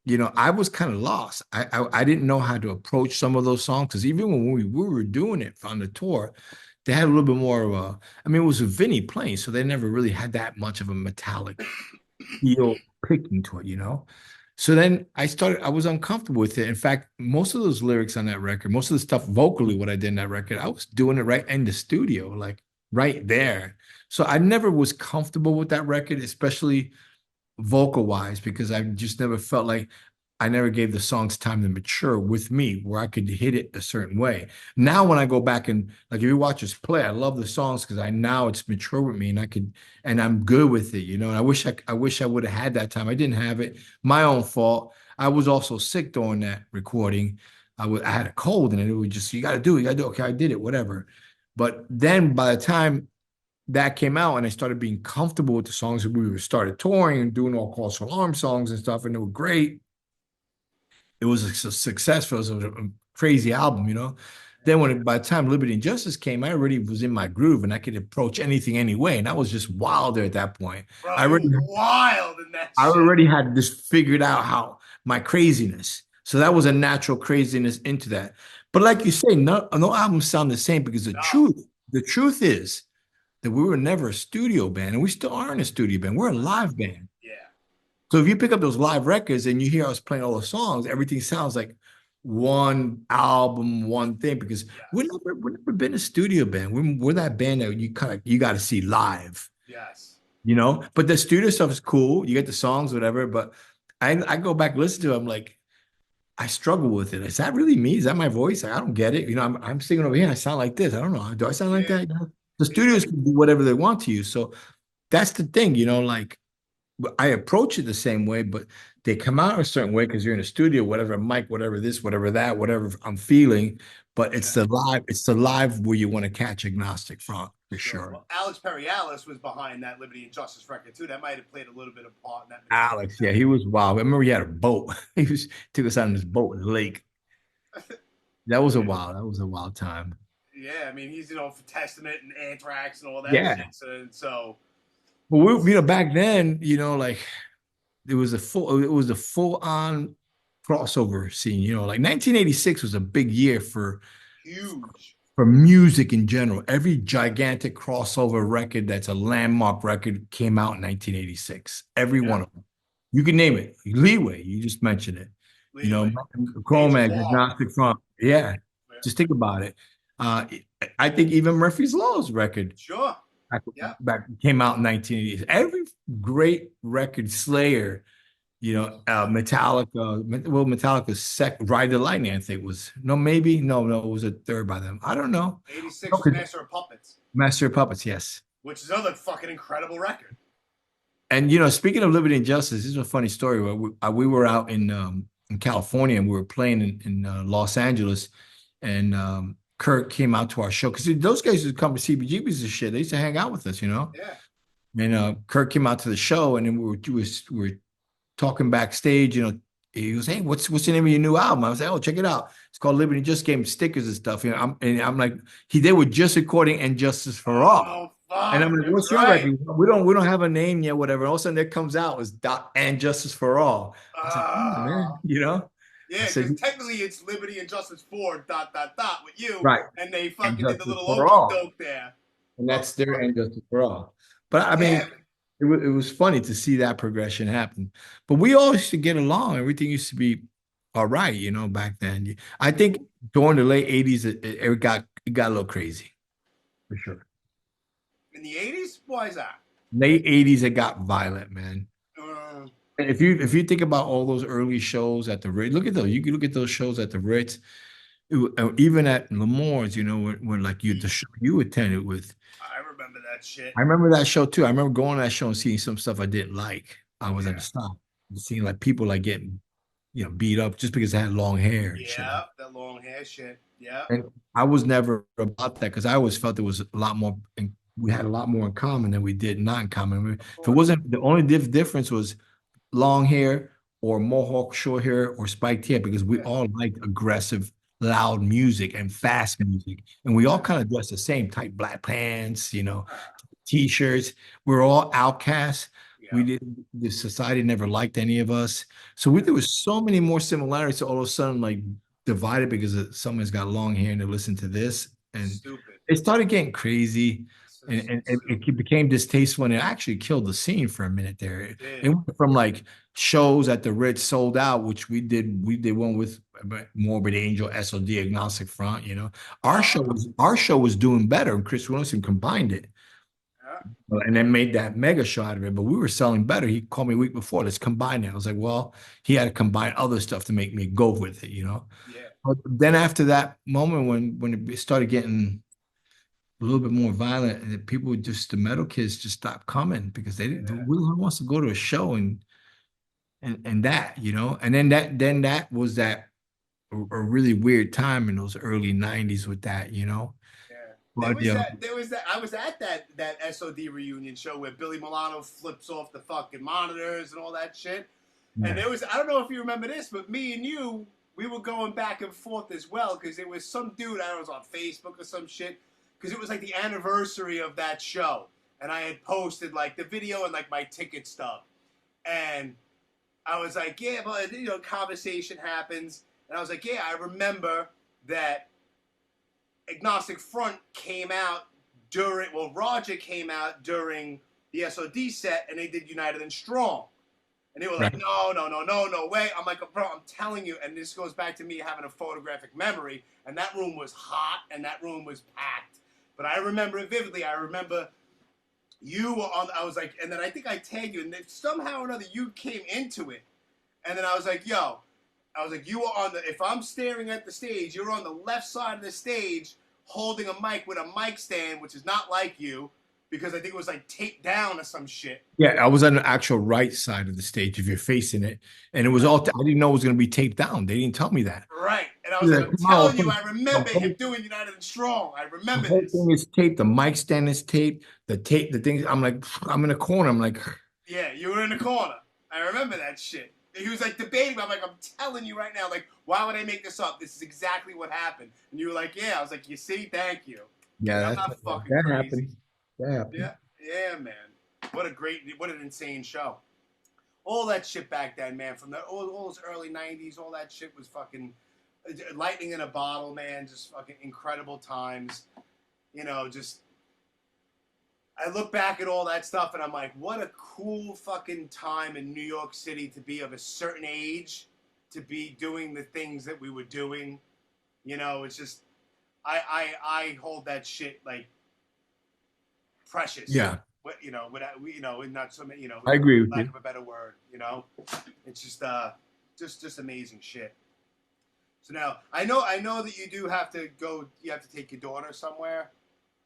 You know, I was kind of lost. I didn't know how to approach some of those songs, because even when we were doing it on the tour, they had a little bit more of a, I mean, it was a Vinny playing, so they never really had that much of a metallic feel picking to it, you know? So then I was uncomfortable with it. In fact, most of those lyrics on that record, most of the stuff vocally, what I did in that record, I was doing it right in the studio, like right there. So I never was comfortable with that record, especially vocal wise, because I just never felt like I never gave the songs time to mature with me where I could hit it a certain way. Now, when I go back and, like, if you watch us play, I love the songs because now it's mature with me, and I'm good with it, you know. And I wish I would have had that time. I didn't have it. My own fault. I was also sick during that recording. I had a cold, and it was just, you got to do it. Okay, I did it, whatever. But then by the time that came out and I started being comfortable with the songs, and we started touring and doing all Cause for Alarm songs and stuff, and they were great. It was a success. It was a crazy album, you know. Then by the time Liberty and Justice came, I already was in my groove and I could approach anything anyway. And I was just wilder at that point. Bro, I already wild in that I already had this figured out, how my craziness. So that was a natural craziness into that. But like you say, no albums sound the same, because the truth is that we were never a studio band, and we still aren't a studio band. We're a live band. Yeah. So if you pick up those live records and you hear us playing all the songs, everything sounds like one album, one thing, because we've never been a studio band. We're that band that you got to see live. Yes. You know, but the studio stuff is cool. You get the songs, whatever. But I go back, listen to it. I'm like, I struggle with it. Is that really me? Is that my voice? I don't get it. You know, I'm singing over here. I sound like this. I don't know. Do I sound like that? The studios can do whatever they want to you. So that's the thing, you know, like, I approach it the same way, but they come out a certain way because you're in a studio, whatever mic, whatever this, whatever that, whatever I'm feeling. But it's the live where you want to catch Agnostic Front, for sure. Well, Alex Perry-Alice was behind that Liberty and Justice record too. That might have played a little bit of part in that. Alex, yeah, he was wild. I remember he had a boat. Took us out on this boat in the lake. That was a wild time. Yeah, I mean, he's, you know, for Testament and Anthrax and all that shit. So well, you know, back then, you know, like, it was a full on crossover scene, you know, like 1986 was a big year for music in general. Every gigantic crossover record that's a landmark record came out in 1986. Every one of them. You can name it. Leeway, you just mentioned it. Leeway. You know, Chromax, Agnostic Front. Yeah. Just think about it. I think even Murphy's Law's record back came out in 1980s. Every great record, Slayer, you know, Metallica's Ride the Lightning, I think was, it was a third by them. I don't know. 86 Master of Puppets. Master of Puppets, yes. which is another fucking incredible record. And speaking of Liberty and Justice, this is a funny story. Where we were out in California and we were playing in Los Angeles, and Kurt came out to our show because those guys would come to CBGBs and shit. They used to hang out with us, Yeah. And Kurt came out to the show, and then we were talking backstage. He goes, "Hey, what's the name of your new album?" I was like, "Oh, check it out. It's called Liberty." Just gave him stickers and stuff. I'm like, they were just recording "And Justice for All." Oh, fuck, And I'm like, "What's your record?" We don't have a name yet, whatever. All of a sudden, it comes out as "And Justice for All." I was like, "Oh, man," Yeah, I said, because technically it's Liberty and Justice for ... with you, right? and they And fucking did the Justice little for okey All, doke there. and that's their "And Justice for All." But I mean, Damn. it was funny to see that progression happen. But we all used to get along. Everything used to be all right, back then. I think during the late 80s, it got a little crazy, for sure. In the 80s? Why is that? Late 80s, it got violent, man. And if you think about all those early shows at the Ritz, look at those. You can look at those shows at the Ritz, even at Lemore's, when like the show you attended with. I remember that shit. I remember that show too. I remember going to that show and seeing some stuff I didn't like. I was at the stop, seeing like people like getting, beat up just because they had long hair and shit. Yeah, that long hair shit. Yeah. And I was never about that because I always felt there was a lot more. We had a lot more in common than we did not in common. If it wasn't, the only difference was long hair or mohawk short hair or spiked hair, because we all liked aggressive, loud music and fast music, and we all kind of dressed the same, tight black pants, t-shirts. We're all outcasts. Yeah. We didn't. The society never liked any of us, so there was so many more similarities. So all of a sudden, like, divided because someone's got long hair and they listen to this, and Stupid. it started getting crazy. And it became distasteful, and it actually killed the scene for a minute there. It went from like shows at the Ritz sold out, which we did one with Morbid Angel, SOD, Agnostic Front. Our show was doing better, and Chris Wilson combined it, and then made that mega show out of it. But we were selling better. He called me a week before, "Let's combine it." I was like, "Well, he had to combine other stuff to make me go with it." Yeah. But then after that moment when it started getting a little bit more violent, and the metal kids just stopped coming because they didn't. Who wants to go to a show and that, and then that was a really weird time in those early 90s with that, Yeah. But, there was that. I was at that SOD reunion show where Billy Milano flips off the fucking monitors and all that shit. Yeah. And I don't know if you remember this, but me and you, we were going back and forth as well because there was some dude, I was on Facebook or some shit, because it was like the anniversary of that show, and I had posted like the video and like my ticket stuff, and I was like, yeah, but conversation happens, and I was like, yeah, I remember that Agnostic Front came out Roger came out during the SOD set, and they did United and Strong, and they were like, no way. I'm like, bro, I'm telling you, and this goes back to me having a photographic memory, and that room was hot, and that room was packed. But I remember it vividly. I remember you were on, I was like, and then I think I tagged you, and then somehow or another you came into it. And then I was like, you were on if I'm staring at the stage, you're on the left side of the stage holding a mic with a mic stand, which is not like you, because I think it was like taped down or some shit. Yeah, I was on the actual right side of the stage if you're facing it. And it was I didn't know it was going to be taped down. They didn't tell me that. Right. And I was like, I'm telling you, I remember him doing United and Strong. I remember this. The whole thing is taped. The mic stand is taped. The things. I'm like, I'm in a corner. I'm like. Yeah, you were in the corner. I remember that shit. He was like debating. I'm like, I'm telling you right now, like, why would I make this up? This is exactly what happened. And you were like, yeah. I was like, you see, thank you. Yeah, I'm not fucking that crazy. Happened. That happened. Yeah, man. What an insane show. All that shit back then, man. From all those early 90s, all that shit was fucking lightning in a bottle, man. Just fucking incredible times. Just I look back at all that stuff and I'm like, what a cool fucking time in New York City to be of a certain age, to be doing the things that we were doing. It's just I hold that shit like precious. Yeah. Not so many, I agree with lack you. of a better word, It's just amazing shit. So now I know that you do have to go. You have to take your daughter somewhere.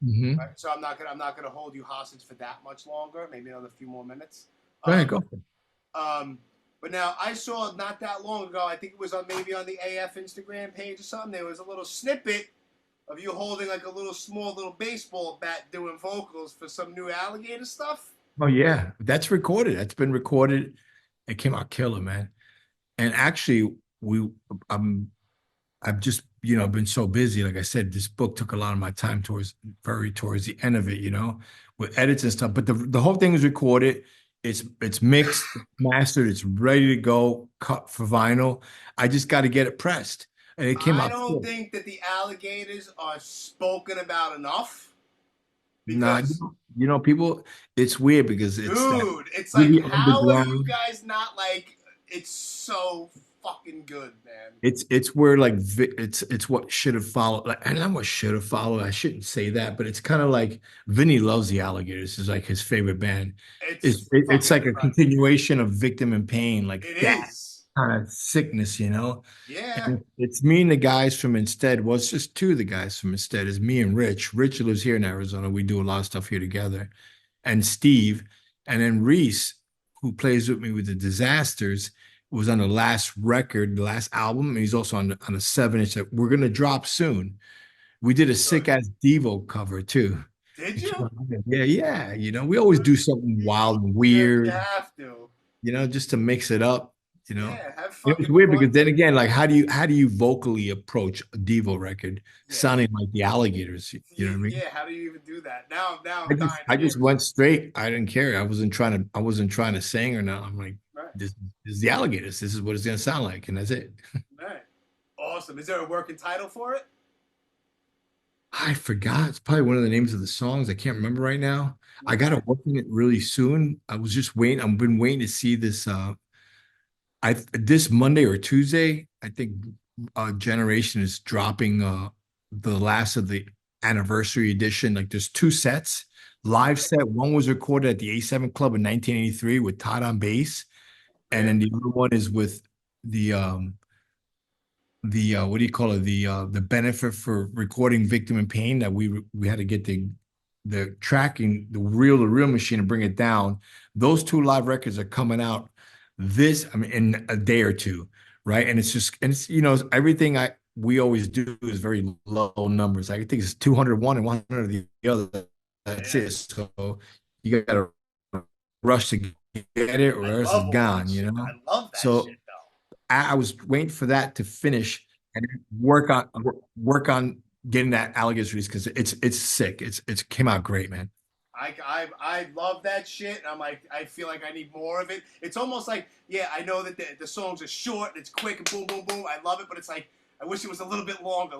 Mm-hmm. Right? So I'm not gonna hold you hostage for that much longer. Maybe another few more minutes. Go ahead, Um, go for it. but now I saw not that long ago. I think it was on maybe on the AF Instagram page or something. There was a little snippet of you holding like a little small little baseball bat doing vocals for some new Alligator stuff. Oh yeah, that's recorded. That's been recorded. It came out killer, man. And actually, we um I've just, been so busy. Like I said, this book took a lot of my time towards the end of it, with edits and stuff. But the whole thing is recorded. It's mixed, mastered, it's ready to go, cut for vinyl. I just got to get it pressed. And it came I out don't cool. think that the Alligators are spoken about enough Nah, because, people, it's weird because it's that dude, it's like, really how are you underground. guys not like? It's so fucking good, man. It's where like it's what should have followed, like, and not what should have followed. I shouldn't say that, but it's kind of like Vinny loves the Alligators is like his favorite band. It's It's fucking like a incredible. continuation of Victim in Pain, like It that is. kind of sickness, Yeah. And it's me and the guys from Instead. Well, it's just two of the guys from Instead. Is me and Rich. Rich lives here in Arizona. We do a lot of stuff here together, and Steve, and then Reese, who plays with me with the Disasters, was on the last record, the last album, and he's also on a 7-inch that we're gonna drop soon. We did a sick Good. ass Devo cover too. Did you? Yeah, yeah. We always do something wild and You weird, have to. just to mix it up. Yeah. Have It's fucking weird fun. because then again, like how do you vocally approach a Devo record Yeah. sounding like the Alligators? You know what I mean? Yeah. How do you even do that? Now I I'm just dying I to hear just it. went straight. I didn't care. I wasn't trying to sing or not. I'm like, Right. this is the Alligators. This is what it's gonna sound like, and that's it. Right. Awesome. Is there a working title for it? I forgot. It's probably one of the names of the songs. I can't remember right now. I got to Okay. work on it really soon. I was just waiting. I've been waiting to see this. This Monday or Tuesday, I think Generation is dropping the last of the anniversary edition. Like there's two sets, live set. One was recorded at the A7 Club in 1983 with Todd on bass, and Yeah. then the other one is with the what do you call it, the benefit for recording Victim in Pain, that we had to get the tracking, the reel to reel machine, and bring it down. Those two live records are coming out in a day or two, right? And it's just, and it's, everything we always do is very low numbers. I think it's 201 and 100 the other. That's Yeah. it. So you got to rush to get it, or I else it's love all that gone, shit. I love that So shit though. I was waiting for that to finish and work on getting that Alligators release because it's sick. It's came out great, man. I love that shit. I'm like, I feel like I need more of it. It's almost like, yeah, I know that the songs are short, it's quick, and boom, boom, boom. I love it, but it's like I wish it was a little bit longer,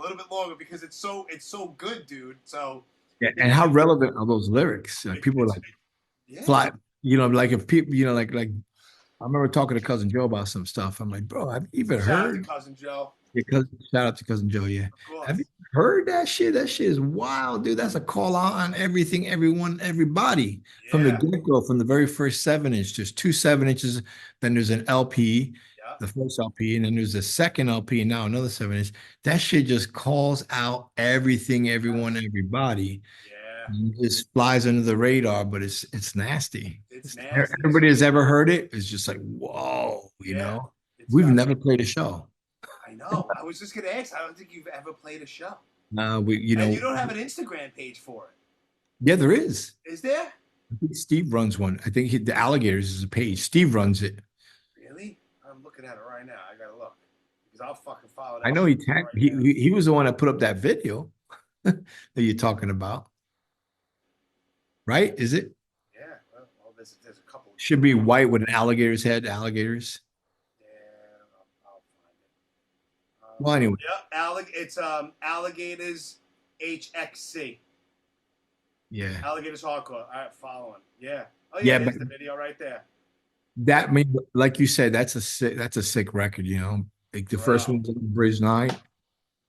because it's so good, dude. So Yeah, it, and how it, relevant are those lyrics? Like people are it's like yeah. fly, like if people, like I remember talking to Cousin Joe about some stuff. I'm like, bro, have you even Shout out to heard? cousin Joe, Yeah, shout out to Cousin Joe. Yeah. of Have you course. heard that shit? That shit is wild, dude. That's a call out on everything, everyone, everybody from the Yeah, get-go, from the very first 7-inch. There's two 7-inches, then there's an LP, yeah, the first LP, and then there's a second LP, and now another 7-inch. That shit just calls out everything, everyone, yes, everybody. yeah. It just flies under the radar, but it's nasty. It's nasty as Everybody shit. has ever heard it. It's just like, whoa, Yeah, it's We've got. never played a show. I know. I was just gonna ask. I don't think you've ever played a show, We, and you don't have an Instagram page for yeah, there is. it. Is there? I think Steve runs one. I think the Alligators is a page. Steve runs it. Really? I'm looking at it right now. I gotta look because I'll fucking follow I that know shit he up tagged, right now. he was the one that put up that video that you're talking about, right? Is it? Yeah. Well, there's a couple. Should be white with an alligator's head, alligators. Yeah, I'll find it. Well, anyway, Yeah, it's Alligators HXC. yeah. Alligators Hardcore. All right, following. Yeah. Oh yeah, Yeah, but there's the video right there. that mean, like you said, that's a sick record, Like the first Bro, one was Bridge 9.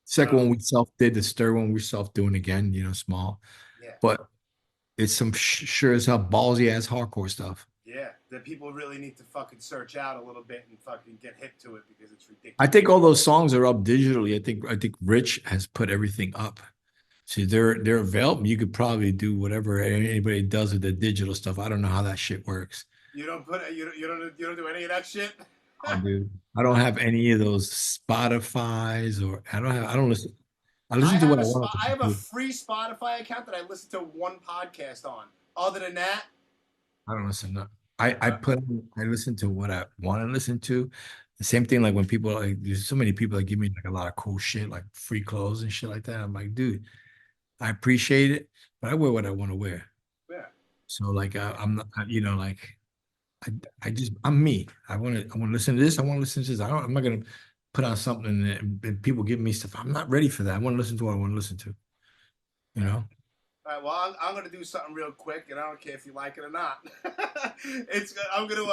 Second bro. one we self did, the third one we self doing again, small. Yeah. But it's some sure as hell ballsy ass hardcore stuff. Yeah. That people really need to fucking search out a little bit and fucking get hip to it because it's I ridiculous. think all those songs are up digitally. I think Rich has put everything up. See, they're available. You could probably do whatever anybody does with the digital stuff. I don't know how that shit works. You don't do any of that shit. Oh, dude, I don't have any of those Spotify's or I don't listen. I listen to what I want to I listen have a to. free Spotify account that I listen to one podcast on. Other than that, I don't listen. To, I uh, put I listen to what I want to listen to. The same thing like when people like there's so many people that give me like a lot of cool shit like free clothes and shit like that. I'm like, dude, I appreciate it, but I wear what I want to wear. yeah. So like I'm not like I I'm me. I want to listen to this. I want to listen to this. I'm not gonna put on something and people give me stuff. I'm not ready for that. I want to listen to what I want to listen to. You know? All right. Well, I'm gonna do something real quick, and I don't care if you like it or not. I'm gonna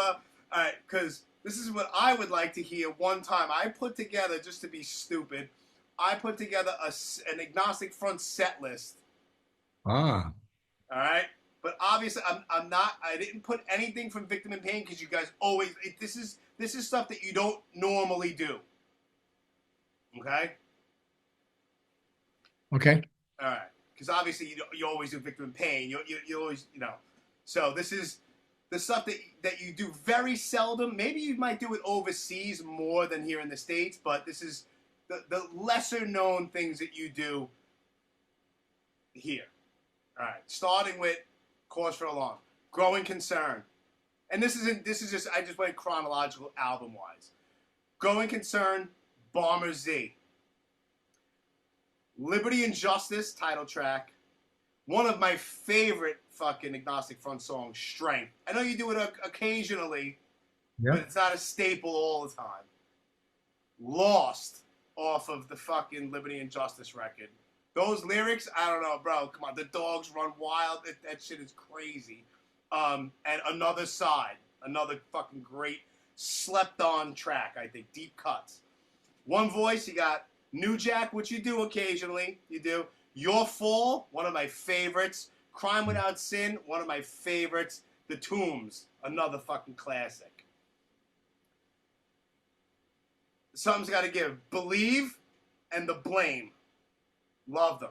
all right, because this is what I would like to hear one time. I put together, just to be stupid, I put together an Agnostic Front set list. Ah, All right. But obviously, I'm not. I didn't put anything from Victim in Pain because you guys always. This is stuff that you don't normally do. Okay. okay. All right. Because obviously you always do Victim in Pain. You always So this is the stuff that you do very seldom. Maybe you might do it overseas more than here in the States. But this is the lesser known things that you do here. All right. Starting with Cause for Alarm, Growing Concern, and this is just I just went chronological album wise. Growing Concern, Bomber Z, Liberty and Justice title track, one of my favorite fucking Agnostic Front songs, Strength. I know you do it occasionally, but it's not a staple all the time. Lost off of the fucking Liberty and Justice record. Those lyrics, I don't know, bro. Come on, the dogs run wild. That shit is crazy. And Another Side, another fucking great slept on track, I think. Deep cuts. One Voice, you got New Jack, which you do occasionally. You do. Your Fall, one of my favorites. Crime Without Sin, one of my favorites. The Tombs, another fucking classic. Something's Gotta Give. Believe and The Blame. Love them.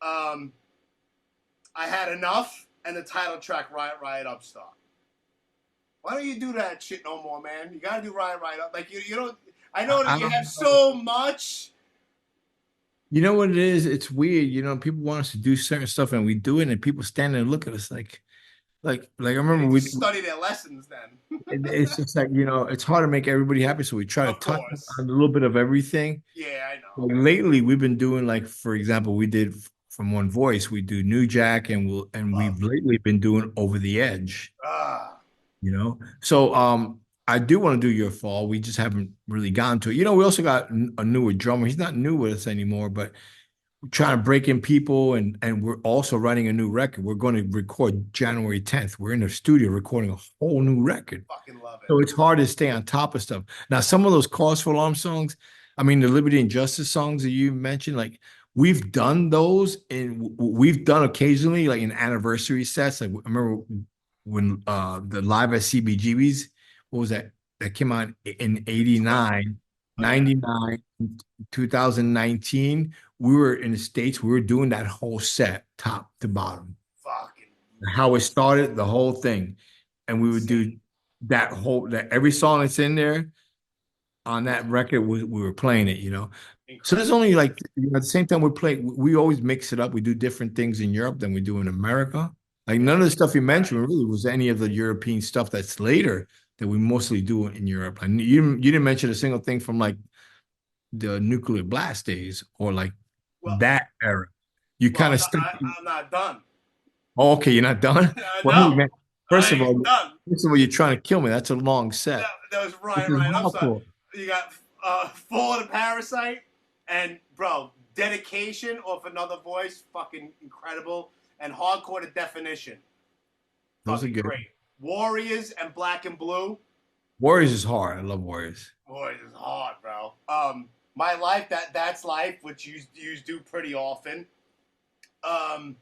I Had Enough and the title track Riot Upstart. Why don't you do that shit no more, man? You gotta do Riot Up. Like you don't. I know that you have so much. You know what it is? It's weird. People want us to do certain stuff and we do it, and people stand there and look at us like I remember we study their lessons then. It's just like, it's hard to make everybody happy. So we try to touch on a little bit of everything. Yeah, I know. Like lately we've been doing like, for example, we did from One Voice, we do New Jack and we've lately been doing Over the Edge. So I do want to do Your Fall. We just haven't really gotten to it. We also got a newer drummer. He's not new with us anymore, but we're trying to break in people and we're also writing a new record. We're going to record January 10th. We're in the studio recording a whole new record. Fucking love it. So it's hard to stay on top of stuff. Now, some of those Cause for Alarm songs, I mean, the Liberty and Justice songs that you mentioned, like we've done those and we've done occasionally like in anniversary sets. Like I remember when the Live at CBGB's, what was that? That came out in 89, 99, 2019. We were in the States. We were doing that whole set, top to bottom. Fucking how it started, the whole thing. And we would do that every song that's in there on that record, we were playing it, So there's only like, at the same time we always mix it up. We do different things in Europe than we do in America. Like none of the stuff you mentioned really was any of the European stuff that's later that we mostly do in Europe. And you didn't mention a single thing from like the Nuclear Blast days or like that era. You kind of I'm not done. Oh, okay, you're not done? Well, no. Man, first of all, you're trying to kill me. That's a long set. That was right. I'm sorry. You got Fall of the Parasite and, bro, Dedication off Another Voice, fucking incredible. And Hardcore to Definition. Those are good. Great. Warriors and Black and Blue. Warriors is hard. I love Warriors. Warriors is hard, bro. My Life, That's Life, which you do pretty often. I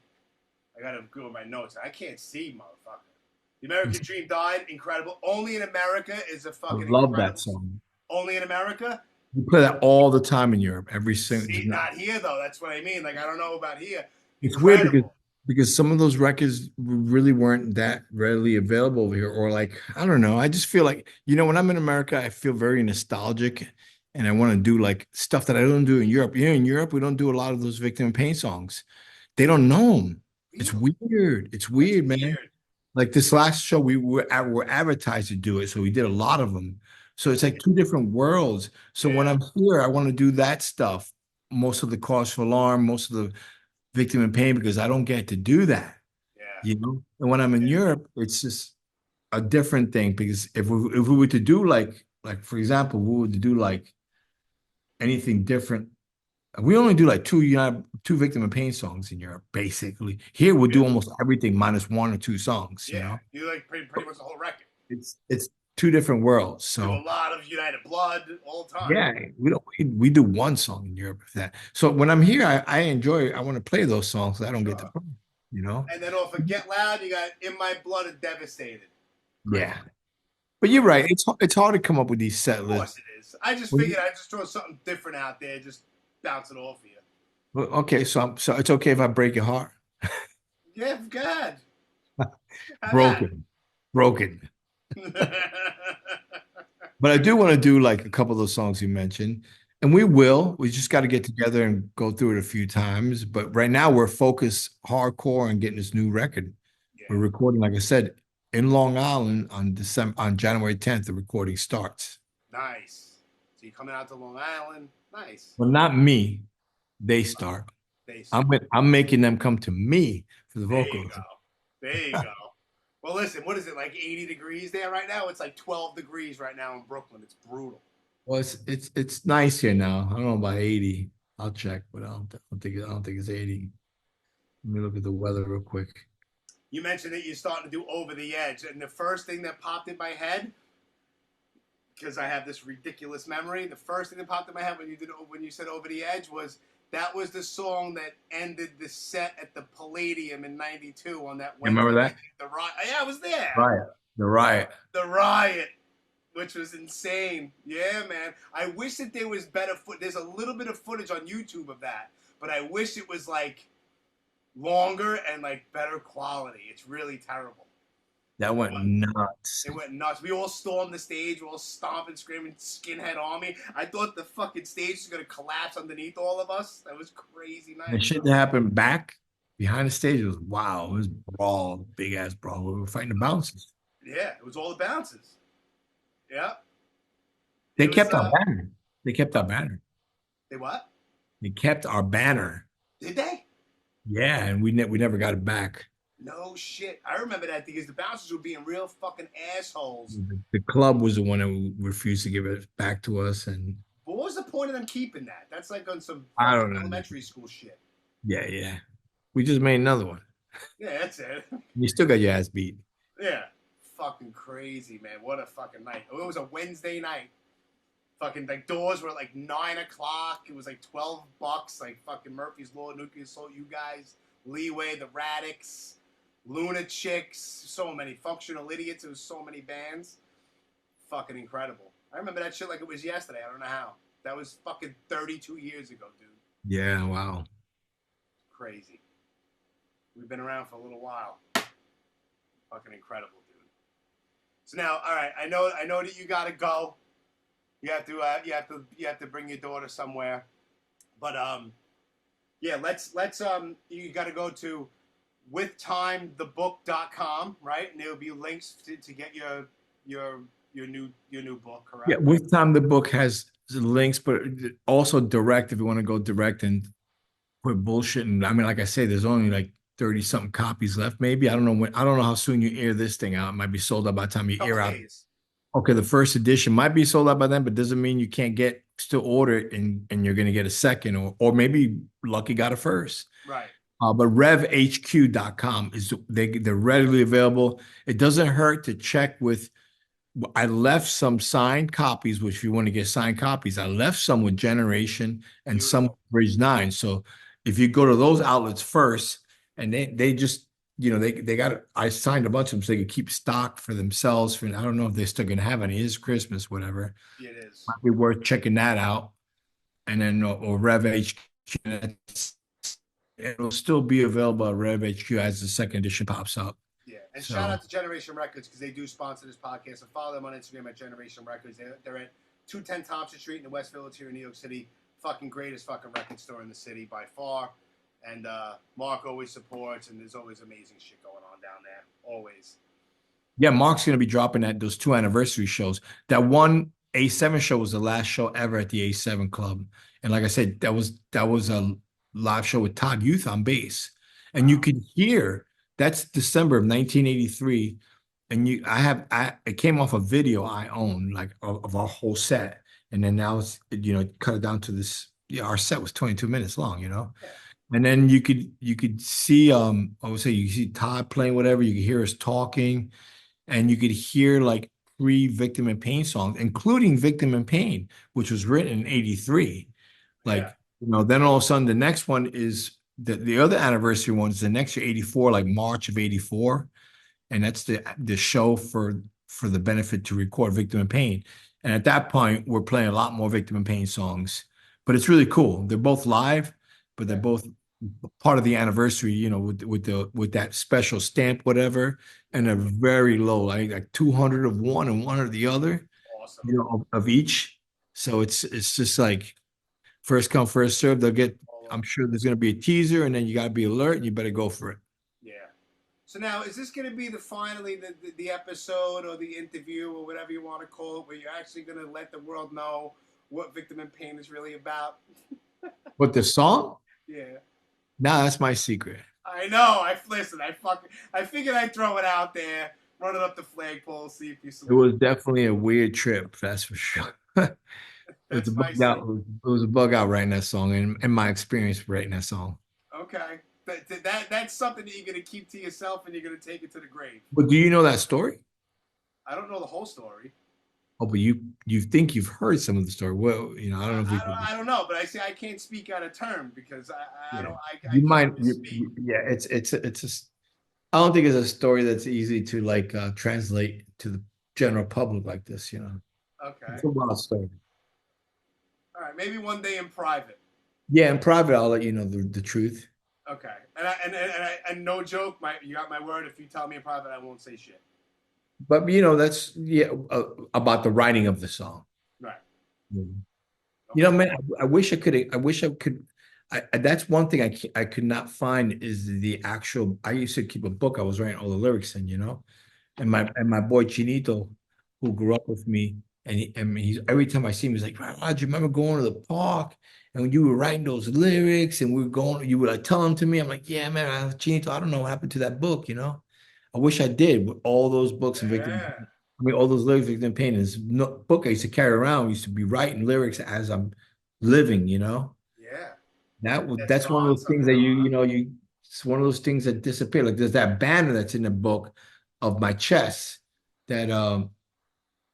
gotta go with my notes. I can't see, motherfucker. The American Dream Died, incredible. Only in America is a fucking I love that song. Only in America, We play that all the time in Europe. Every See, single. not here though. That's what I mean. Like I don't know about here. It's weird because Incredible. some of those records really weren't that readily available over here, or like I don't know. I just feel like when I'm in America, I feel very nostalgic, and I want to do like stuff that I don't do in Europe. In Europe, we don't do a lot of those victim and pain songs. They don't know them. It's Really? weird. It's That's weird, man. weird. Like this last show, were advertised to do it, so we did a lot of them. So it's like two different worlds. So when Yeah. I'm here, I want to do that stuff. Most of the cause for alarm, most of the victim in pain, because I don't get to do that, Yeah. And when I'm in Yeah. Europe, it's just a different thing. Because if we were to do like for example, we were to do like anything different, we only do like two victim and pain songs in Europe, basically. Here we'll do Really? almost everything minus one or two songs, Yeah. You like pretty much the whole record. It's two different worlds. Do a So lot of United Blood all the time. yeah, we do one song in Europe for that. So when I'm here, I want to play those songs. I don't get to Sure. play, you know? And then off of Get Loud, you got In My Blood and Devastated. Yeah. But you're right. It's hard to come up with these set Of lists. course it is. I just When figured I'd just throw something different out there, just bounce it off of you. well, okay, so it's okay if I break your heart. Yeah, God. Have at Broken. Broken. it. But I do want to do like a couple of those songs you mentioned. And we will. We just got to get together and go through it a few times. But right now we're focused hardcore on getting this new record. We're Yeah, recording, like I said, in Long Island on January 10th, the recording starts. nice. So you coming out to Long Island? Nice. Well, not me. They start. They I'm start. I'm making them come to me for the There you vocals. go. There you go. Well, listen, what is it, like 80 degrees there right now? It's like 12 degrees right now in Brooklyn. It's brutal. Well, it's nice here now. I don't know about 80. I'll check, but I don't think it's 80. Let me look at the weather real quick. You mentioned that you're starting to do Over the Edge, and the first thing that popped in my head, because I have this ridiculous memory, the first thing that popped in my head when you said Over the Edge was that was the song that ended the set at the Palladium in '92 on that You remember Wednesday. that? The Riot. Yeah, I was there. Riot. The Riot. The Riot, which was insane. Yeah, man. I wish that there was better There's a little bit of footage on YouTube of that, but I wish it was like longer and like better quality. It's really terrible. That went nuts. It went nuts. We all stormed the stage. We all stomping, screaming, skinhead army. I thought the fucking stage was gonna collapse underneath all of us. That was crazy The night. shit that happened back behind the stage was wow. It was brawl, big ass brawl. We were fighting the bouncers. Yeah, it was all the bounces. Yeah. They It was kept our banner. They kept our banner. they what? They kept our banner. Did they? Yeah, and we never got it back. No shit. I remember that because the bouncers were being real fucking assholes. The club was the one that refused to give it back to us, and But what was the point of them keeping that? That's like on some I fucking don't know. elementary school shit. Yeah. We just made another one. Yeah, that's it. You still got your ass beat. Yeah. Fucking crazy, man. What a fucking night. It was a Wednesday night. Fucking like doors were at like 9 o'clock. It was like $12. Like fucking Murphy's Law, Nuclear Assault, you guys, Leeway, the Radix, Luna Chicks, so many Functional Idiots. It was so many bands. Fucking incredible. I remember that shit like it was yesterday. I don't know how. That was fucking 32 years ago, dude. Yeah, wow. Crazy. We've been around for a little while. Fucking incredible, dude. So now, all right. I know that you gotta go. You have to bring your daughter somewhere. But yeah, let's you got to go to withtimethebook.com, right? And there'll be links to get your new book, correct? Yeah, with time the book has links, but also direct if you want to go direct and quit bullshitting. I mean, like I say, there's only like 30 something copies left, maybe. I don't know when. I don't know how soon you air this thing out. It might be sold out by the time you Couple air out. days. Okay, the first edition might be sold out by then, but doesn't mean you can't still order it and you're gonna get a second or maybe Lucky got a first. Right. But revhq.com they're readily available. It doesn't hurt to check with. I left some signed copies, which if you want to get signed copies, I left some with Generation and some with Bridge 9. So if you go to those outlets first, and they just they got, I signed a bunch of them so they could keep stock for themselves. For, I don't know if they're still gonna have any. It's Christmas, whatever. It is. Might be worth checking that out. And then or Rev HQ, it'll still be available at Rev HQ as the second edition pops up. Yeah, and So shout out to Generation Records because they do sponsor this podcast. So follow them on Instagram at Generation Records. They're at 210 Thompson Street in the West Village here in New York City. Fucking greatest fucking record store in the city by far. And Mark always supports, and there's always amazing shit going on down there. Always. yeah, Mark's gonna be dropping those 2 anniversary shows. That one A7 show was the last show ever at the A7 Club. And like I said, that was a live show with Todd Youth on bass. And you could hear that's December of 1983. And it came off a video I own, like of our whole set. And then now it's, cut it down to this. Yeah, our set was 22 minutes long, And then you could see, I would say you see Todd playing whatever, you could hear us talking, and you could hear like pre-Victim in Pain songs, including Victim in Pain, which was written in 83. Like, then all of a sudden the next one is the other anniversary one is the next year, 84, like March of 84. And that's the show for the benefit to record Victim in Pain. And at that point, we're playing a lot more Victim in Pain songs. But it's really cool. They're both live, but they're both part of the anniversary, with that special stamp, whatever, and a very low, like 200 of one and 100 of the other, Awesome. of each. So it's just like first come, first serve. They'll get. I'm sure there's going to be a teaser, and then you got to be alert, and you better go for it. Yeah. So now, is this going to be finally the episode or the interview or whatever you want to call it, where you're actually going to let the world know what Victim in Pain is really about? But the song? Yeah. Nah, that's my secret. I know. I figured I'd throw it out there, run it up the flagpole, see if you. It was definitely a weird trip, that's for sure. It was a bug out writing that song, and my experience writing that song. Okay, that's something that you're gonna keep to yourself, and you're gonna take it to the grave. But do you know that story? I don't know the whole story. Oh, but you think you've heard some of the story. Well, I don't know if we I don't know, but I can't speak out of turn because I don't. You might. Yeah, it's I don't think it's a story that's easy to like translate to the general public like this. Okay. It's a wild story. All right, maybe one day in private. Yeah, in private, I'll let you know the truth. Okay, and no joke, you got my word. If you tell me in private, I won't say shit. But that's about the writing of the song. Right. Okay. Man, I wish I could. That's one thing I could not find is the actual. I used to keep a book. I was writing all the lyrics in, and my boy Chinito, who grew up with me, and he's every time I see him, he's like, Roger, remember going to the park and when you were writing those lyrics and we were going, you would like tell them to me. I'm like, yeah, man, Chinito, I don't know what happened to that book, I wish I did with all those books and Victim. I mean, all those lyrics, Victim Pain. This book I used to carry around. I used to be writing lyrics as I'm living. Yeah. That's one of those things that it's one of those things that disappear. Like there's that banner that's in the book of my chest that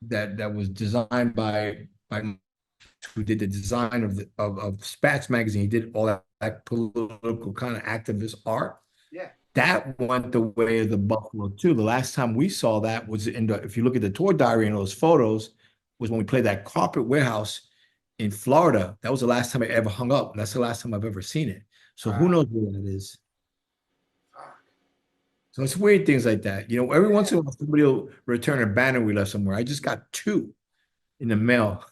that was designed by who did the design of Spats magazine. He did all that political kind of activist art. Yeah. That went the way of the Buffalo too. The last time we saw that was if you look at the tour diary and those photos, was when we played that Carpet Warehouse in Florida. That was the last time I ever hung up. And that's the last time I've ever seen it. So who knows where that is? So it's weird things like that. Every once in a while somebody will return a banner we left somewhere. I just got 2 in the mail.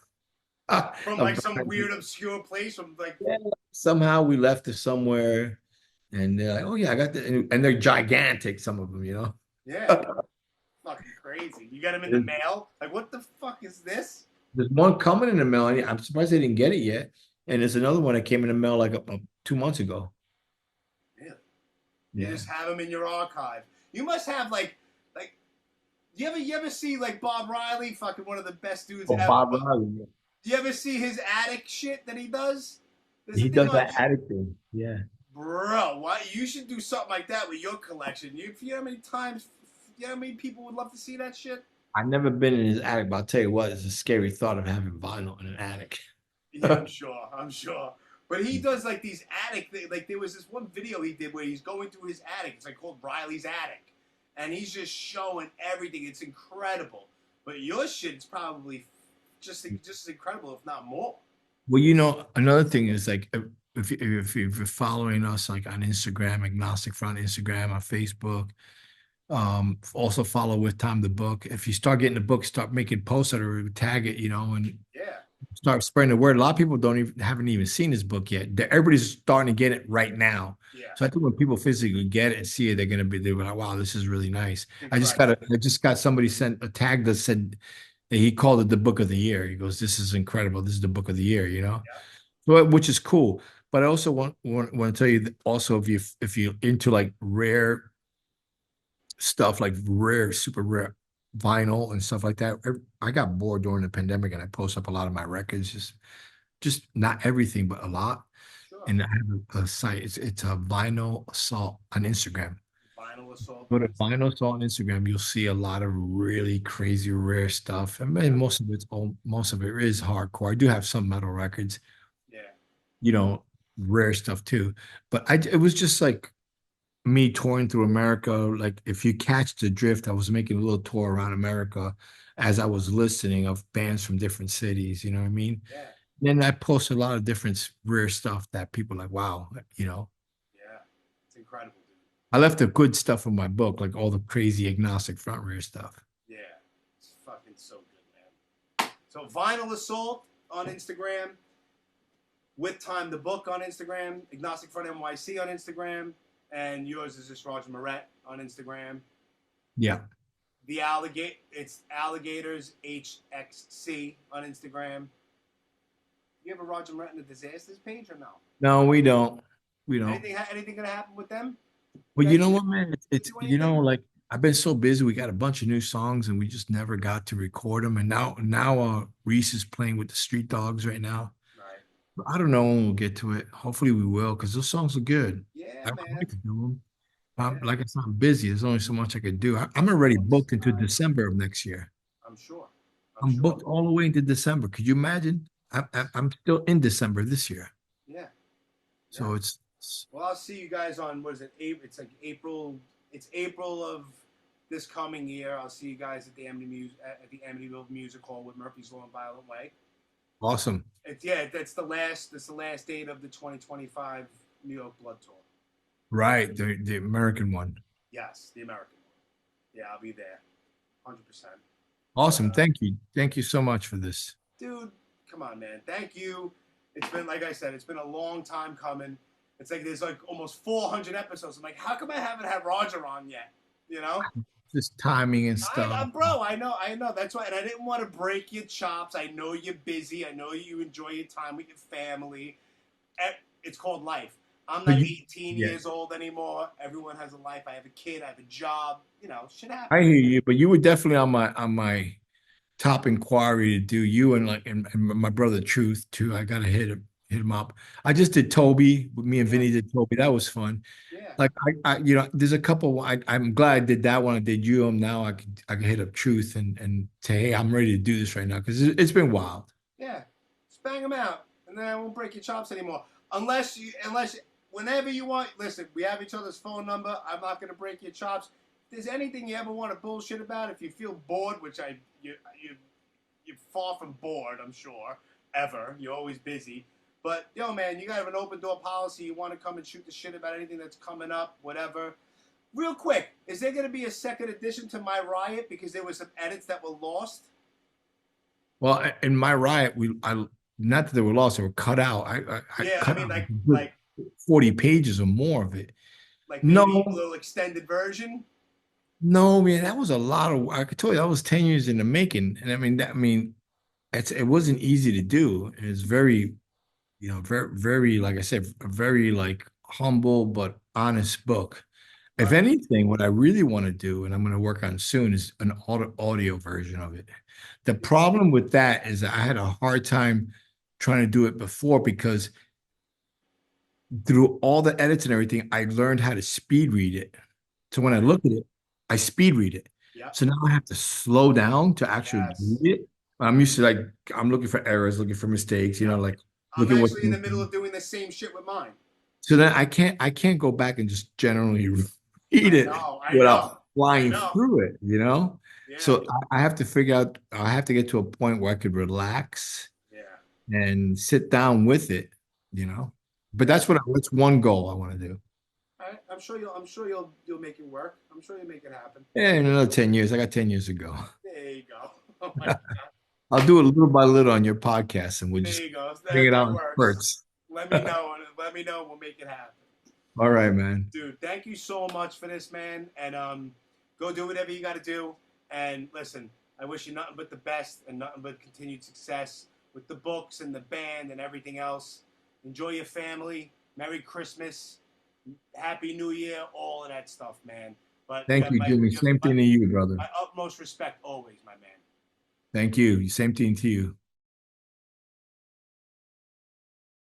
From like some weird obscure place from like somehow we left it somewhere. And they're like, oh, yeah, I got that. And they're gigantic, some of them, Yeah. Fucking crazy. You got them in the mail? Like, what the fuck is this? There's one coming in the mail. I'm surprised they didn't get it yet. And there's another one that came in the mail like 2 months ago. Really? Yeah. You just have them in your archive. You must have, like, you ever see, like, Bob Riley, fucking one of the best dudes ever? Bob Riley, yeah. Do you ever see his attic shit that he does? He does that attic thing, yeah. Bro, why you should do something like that with your collection. You know how many people would love to see that shit? I've never been in his attic, but I'll tell you what, it's a scary thought of having vinyl in an attic. Yeah, I'm sure. But he does like these attic like there was this one video he did where he's going through his attic. It's like called Riley's Attic. And he's just showing everything. It's incredible. But your shit's probably just as incredible, if not more. Well, you know, another thing is like if you're following us like on Instagram, Agnostic Front Instagram, on Facebook, also follow With Time the Book. If you start getting the book, start making posts that are tag it, you know, and Yeah. start spreading the word. A lot of people haven't even seen this book yet. Everybody's starting to get it right now. Yeah. So I think when people physically get it and see it, they're like, wow, this is really nice. I just got somebody sent a tag that said he called it the book of the year. He goes, this is incredible. This is the book of the year, you know? Yeah. So, which is cool. But I also want to tell you that also if you're into like rare stuff, like rare, super rare vinyl and stuff like that. I got bored during the pandemic and I post up a lot of my records, just not everything, but a lot. Sure. And I have a site. It's a Vinyl Assault on Instagram. Vinyl Assault. Go to Vinyl Assault on Instagram. You'll see a lot of really crazy rare stuff. And most of it is hardcore. I do have some metal records. Yeah. You know, rare stuff too. But it was just like me touring through America. Like if you catch the drift, I was making a little tour around America as I was listening of bands from different cities. You know what I mean? Yeah. Then I post a lot of different rare stuff that people are like, wow, you know. Yeah, it's incredible, dude. I left the good stuff in my book, like all the crazy Agnostic Front rare stuff. Yeah, it's fucking so good, man. So Vinyl Assault on Instagram, With Time the Book on Instagram, Agnostic Front NYC on Instagram, and yours is just Roger Miret on Instagram. Yeah. It's Alligators HXC on Instagram. You have a Roger Miret and the Disasters page or no? No, we don't. We don't. Anything gonna happen with them? Well, you know what, man? It's you know, like I've been so busy. We got a bunch of new songs and we just never got to record them. And now Reese is playing with the Street Dogs right now. Right. But I don't know when we'll get to it. Hopefully we will, because those songs are good. Yeah, I man. like to do them. Yeah. Like I said, I'm busy. There's only so much I could do. I'm already booked into December of next year. I'm sure. I'm booked all the way into December. Could you imagine? I'm still in December this year. Yeah. So it's well, I'll see you guys on what is it? It's like April. It's April of this coming year. I'll see you guys at the Amityville Music Hall with Murphy's Law and Violent Way. awesome. That's the last date of the 2025 New York Blood Tour. Right, the American one. Yes, the American one. Yeah, I'll be there, 100%. Awesome. Thank you so much for this, dude. Come on, man. Thank you. It's been, like I said, it's been a long time coming. It's like there's like almost 400 episodes. I'm like, how come I haven't had Roger on yet? You know? Just timing and stuff. Bro, I know. That's why. And I didn't want to break your chops. I know you're busy. I know you enjoy your time with your family. It's called life. I'm not 18 years old anymore. Everyone has a life. I have a kid. I have a job. You know, shit happens. I hear you, but you were definitely on my top inquiry to do. You and my brother Truth too. I gotta hit him up. I just did Toby with me and Vinny did Toby. That was fun. Yeah. Like I there's a couple. I'm glad I did that one. I did you. Now I can hit up Truth and say, hey, I'm ready to do this right now because it's been wild. Yeah, just bang them out, and then I won't break your chops anymore. Unless whenever you want. Listen, we have each other's phone number. I'm not gonna break your chops. If there's anything you ever want to bullshit about, if you feel bored, which you're far from bored, I'm sure, ever. You're always busy. But, yo, man, you got to have an open door policy. You want to come and shoot the shit about anything that's coming up, whatever. Real quick, is there going to be a second edition to My Riot because there were some edits that were lost? Well, in My Riot, not that they were lost, they were cut out. Like 40 pages or more of it. Like maybe a little extended version? No, man, that was a lot of. I could tell you that was 10 years in the making, and it wasn't easy to do. It's very, very, very, like I said, a very like humble but honest book. If anything, what I really want to do, and I'm going to work on soon, is an audio version of it. The problem with that is that I had a hard time trying to do it before because through all the edits and everything, I learned how to speed read it. So when I look at it, I speed read it. Yep. So now I have to slow down to actually read it. I'm used to I'm looking for errors, looking for mistakes, like. I'm Look at what. actually in the middle of doing the same shit with mine. So then I can't go back and just generally read it I without know. flying through it, you know? Yeah. So I have to figure out, I have to get to a point where I could relax Yeah. and sit down with it, you know? But that's one goal I want to do. I'm sure you'll make it work. I'm sure you'll make it happen. Yeah, in another 10 years, I got 10 years to go. There you go. Oh my God. I'll do it little by little on your podcast and we'll There just you go. bring it That out in works. spurts. Let me know. We'll make it happen. All right, man. Dude, thank you so much for this, man. And go do whatever you got to do. And listen, I wish you nothing but the best and nothing but continued success with the books and the band and everything else. Enjoy your family. Merry Christmas. Happy New Year. All of that stuff, man. But Thank you, Jimmy. Same thing to you, brother. My utmost respect always, my man. Thank you. Same thing to you.